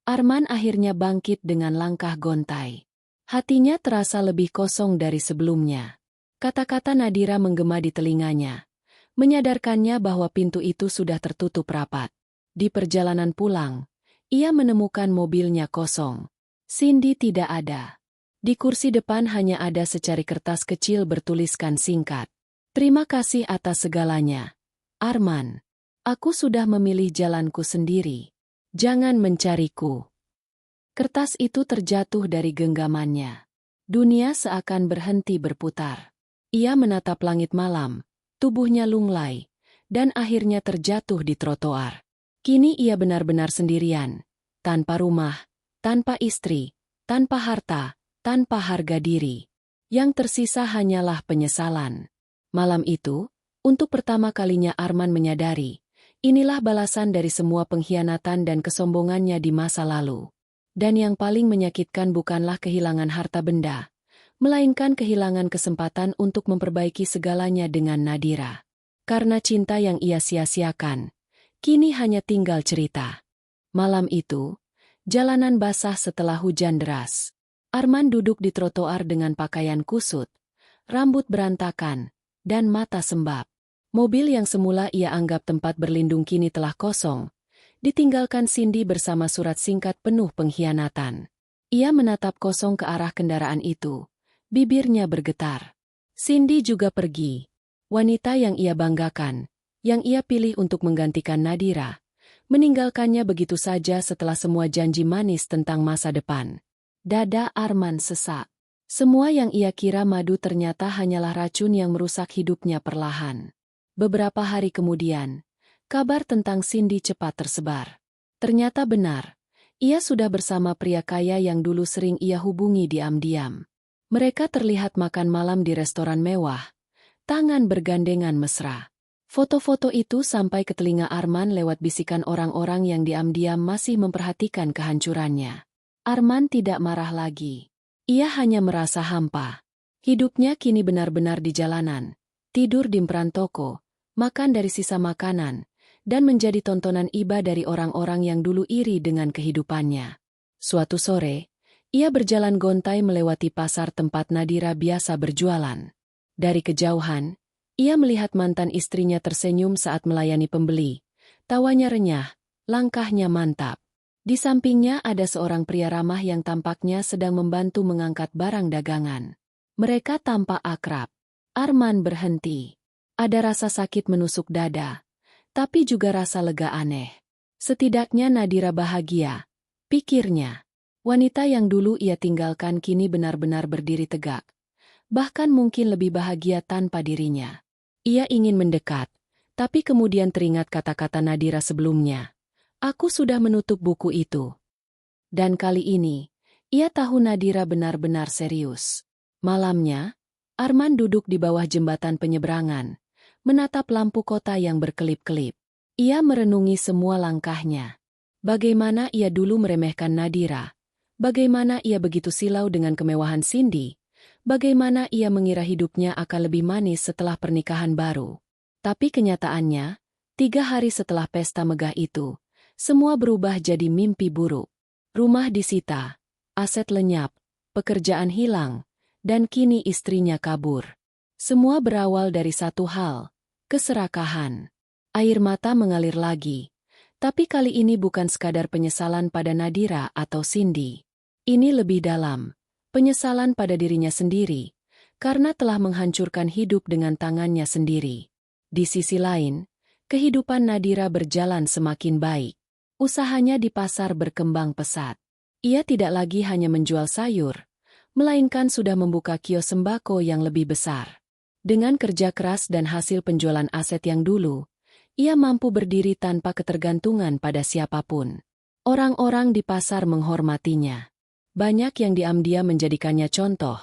Arman akhirnya bangkit dengan langkah gontai. Hatinya terasa lebih kosong dari sebelumnya. Kata-kata Nadira menggema di telinganya, menyadarkannya bahwa pintu itu sudah tertutup rapat. Di perjalanan pulang, ia menemukan mobilnya kosong. Cindy tidak ada. Di kursi depan hanya ada secari kertas kecil bertuliskan singkat, "Terima kasih atas segalanya, Arman. Aku sudah memilih jalanku sendiri. Jangan mencariku." Kertas itu terjatuh dari genggamannya. Dunia seakan berhenti berputar. Ia menatap langit malam, tubuhnya lunglai, dan akhirnya terjatuh di trotoar. Kini ia benar-benar sendirian, tanpa rumah, tanpa istri, tanpa harta, tanpa harga diri. Yang tersisa hanyalah penyesalan. Malam itu, untuk pertama kalinya Arman menyadari, inilah balasan dari semua pengkhianatan dan kesombongannya di masa lalu. Dan yang paling menyakitkan bukanlah kehilangan harta benda, melainkan kehilangan kesempatan untuk memperbaiki segalanya dengan Nadira. Karena cinta yang ia sia-siakan, kini hanya tinggal cerita. Malam itu, jalanan basah setelah hujan deras. Arman duduk di trotoar dengan pakaian kusut, rambut berantakan, dan mata sembab. Mobil yang semula ia anggap tempat berlindung kini telah kosong, ditinggalkan Cindy bersama surat singkat penuh pengkhianatan. Ia menatap kosong ke arah kendaraan itu, bibirnya bergetar. Cindy juga pergi. Wanita yang ia banggakan, yang ia pilih untuk menggantikan Nadira, meninggalkannya begitu saja setelah semua janji manis tentang masa depan. Dada Arman sesak. Semua yang ia kira madu ternyata hanyalah racun yang merusak hidupnya perlahan. Beberapa hari kemudian, kabar tentang Cindy cepat tersebar. Ternyata benar, ia sudah bersama pria kaya yang dulu sering ia hubungi diam-diam. Mereka terlihat makan malam di restoran mewah, tangan bergandengan mesra. Foto-foto itu sampai ke telinga Arman lewat bisikan orang-orang yang diam-diam masih memperhatikan kehancurannya. Arman tidak marah lagi. Ia hanya merasa hampa. Hidupnya kini benar-benar di jalanan, tidur di emperan toko, makan dari sisa makanan, dan menjadi tontonan iba dari orang-orang yang dulu iri dengan kehidupannya. Suatu sore, ia berjalan gontai melewati pasar tempat Nadira biasa berjualan. Dari kejauhan, ia melihat mantan istrinya tersenyum saat melayani pembeli. Tawanya renyah, langkahnya mantap. Di sampingnya ada seorang pria ramah yang tampaknya sedang membantu mengangkat barang dagangan. Mereka tampak akrab. Arman berhenti. Ada rasa sakit menusuk dada, tapi juga rasa lega aneh. Setidaknya Nadira bahagia, pikirnya. Wanita yang dulu ia tinggalkan kini benar-benar berdiri tegak. Bahkan mungkin lebih bahagia tanpa dirinya. Ia ingin mendekat, tapi kemudian teringat kata-kata Nadira sebelumnya. Aku sudah menutup buku itu. Dan kali ini, ia tahu Nadira benar-benar serius. Malamnya, Arman duduk di bawah jembatan penyeberangan, menatap lampu kota yang berkelip-kelip. Ia merenungi semua langkahnya. Bagaimana ia dulu meremehkan Nadira. Bagaimana ia begitu silau dengan kemewahan Cindy. Bagaimana ia mengira hidupnya akan lebih manis setelah pernikahan baru. Tapi kenyataannya, 3 hari setelah pesta megah itu, semua berubah jadi mimpi buruk. Rumah disita, aset lenyap, pekerjaan hilang, dan kini istrinya kabur. Semua berawal dari satu hal, keserakahan. Air mata mengalir lagi, tapi kali ini bukan sekadar penyesalan pada Nadira atau Cindy. Ini lebih dalam, penyesalan pada dirinya sendiri, karena telah menghancurkan hidup dengan tangannya sendiri. Di sisi lain, kehidupan Nadira berjalan semakin baik. Usahanya di pasar berkembang pesat. Ia tidak lagi hanya menjual sayur, melainkan sudah membuka kios sembako yang lebih besar. Dengan kerja keras dan hasil penjualan aset yang dulu, ia mampu berdiri tanpa ketergantungan pada siapapun. Orang-orang di pasar menghormatinya. Banyak yang diam-diam menjadikannya contoh.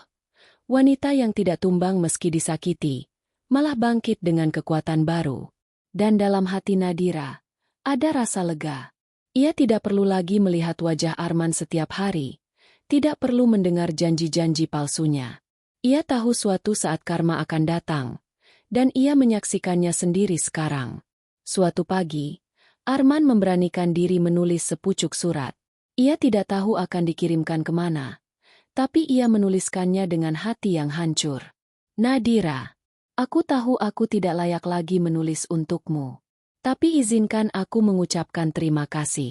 Wanita yang tidak tumbang meski disakiti, malah bangkit dengan kekuatan baru. Dan dalam hati Nadira, ada rasa lega. Ia tidak perlu lagi melihat wajah Arman setiap hari, tidak perlu mendengar janji-janji palsunya. Ia tahu suatu saat karma akan datang, dan ia menyaksikannya sendiri sekarang. Suatu pagi, Arman memberanikan diri menulis sepucuk surat. Ia tidak tahu akan dikirimkan kemana, tapi ia menuliskannya dengan hati yang hancur. Nadira, aku tahu aku tidak layak lagi menulis untukmu. Tapi izinkan aku mengucapkan terima kasih.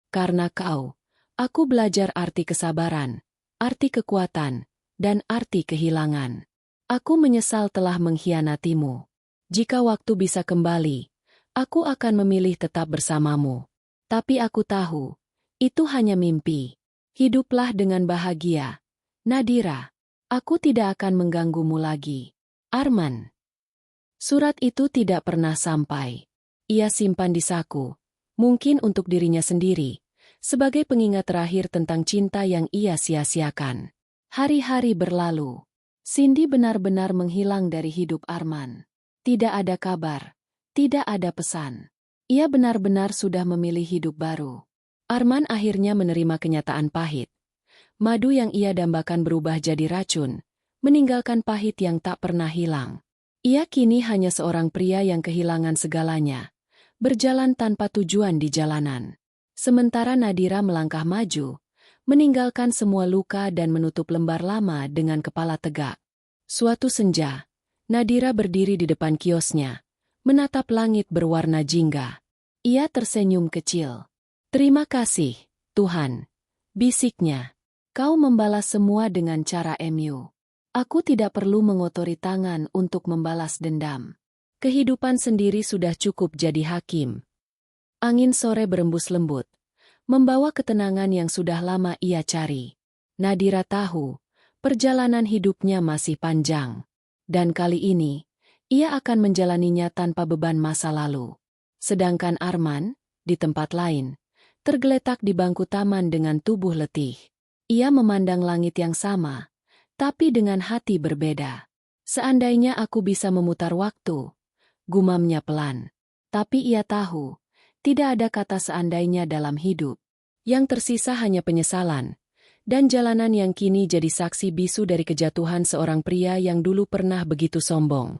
Karena kau, aku belajar arti kesabaran, arti kekuatan, dan arti kehilangan. Aku menyesal telah mengkhianatimu. Jika waktu bisa kembali, aku akan memilih tetap bersamamu. Tapi aku tahu, itu hanya mimpi. Hiduplah dengan bahagia. Nadira. Aku tidak akan mengganggumu lagi. Arman. Surat itu tidak pernah sampai. Ia simpan di saku, mungkin untuk dirinya sendiri, sebagai pengingat terakhir tentang cinta yang ia sia-siakan. Hari-hari berlalu. Cindy benar-benar menghilang dari hidup Arman. Tidak ada kabar, tidak ada pesan. Ia benar-benar sudah memilih hidup baru. Arman akhirnya menerima kenyataan pahit. Madu yang ia dambakan berubah jadi racun, meninggalkan pahit yang tak pernah hilang. Ia kini hanya seorang pria yang kehilangan segalanya, berjalan tanpa tujuan di jalanan. Sementara Nadira melangkah maju, meninggalkan semua luka dan menutup lembar lama dengan kepala tegak. Suatu senja, Nadira berdiri di depan kiosnya, menatap langit berwarna jingga. Ia tersenyum kecil. "Terima kasih, Tuhan," bisiknya. "Kau membalas semua dengan cara MU. Aku tidak perlu mengotori tangan untuk membalas dendam. Kehidupan sendiri sudah cukup jadi hakim." Angin sore berembus lembut, membawa ketenangan yang sudah lama ia cari. Nadira tahu, perjalanan hidupnya masih panjang. Dan kali ini, ia akan menjalaninya tanpa beban masa lalu. Sedangkan Arman, di tempat lain, tergeletak di bangku taman dengan tubuh letih. Ia memandang langit yang sama, tapi dengan hati berbeda. "Seandainya aku bisa memutar waktu," gumamnya pelan. Tapi ia tahu, tidak ada kata seandainya dalam hidup. Yang tersisa hanya penyesalan, dan jalanan yang kini jadi saksi bisu dari kejatuhan seorang pria yang dulu pernah begitu sombong.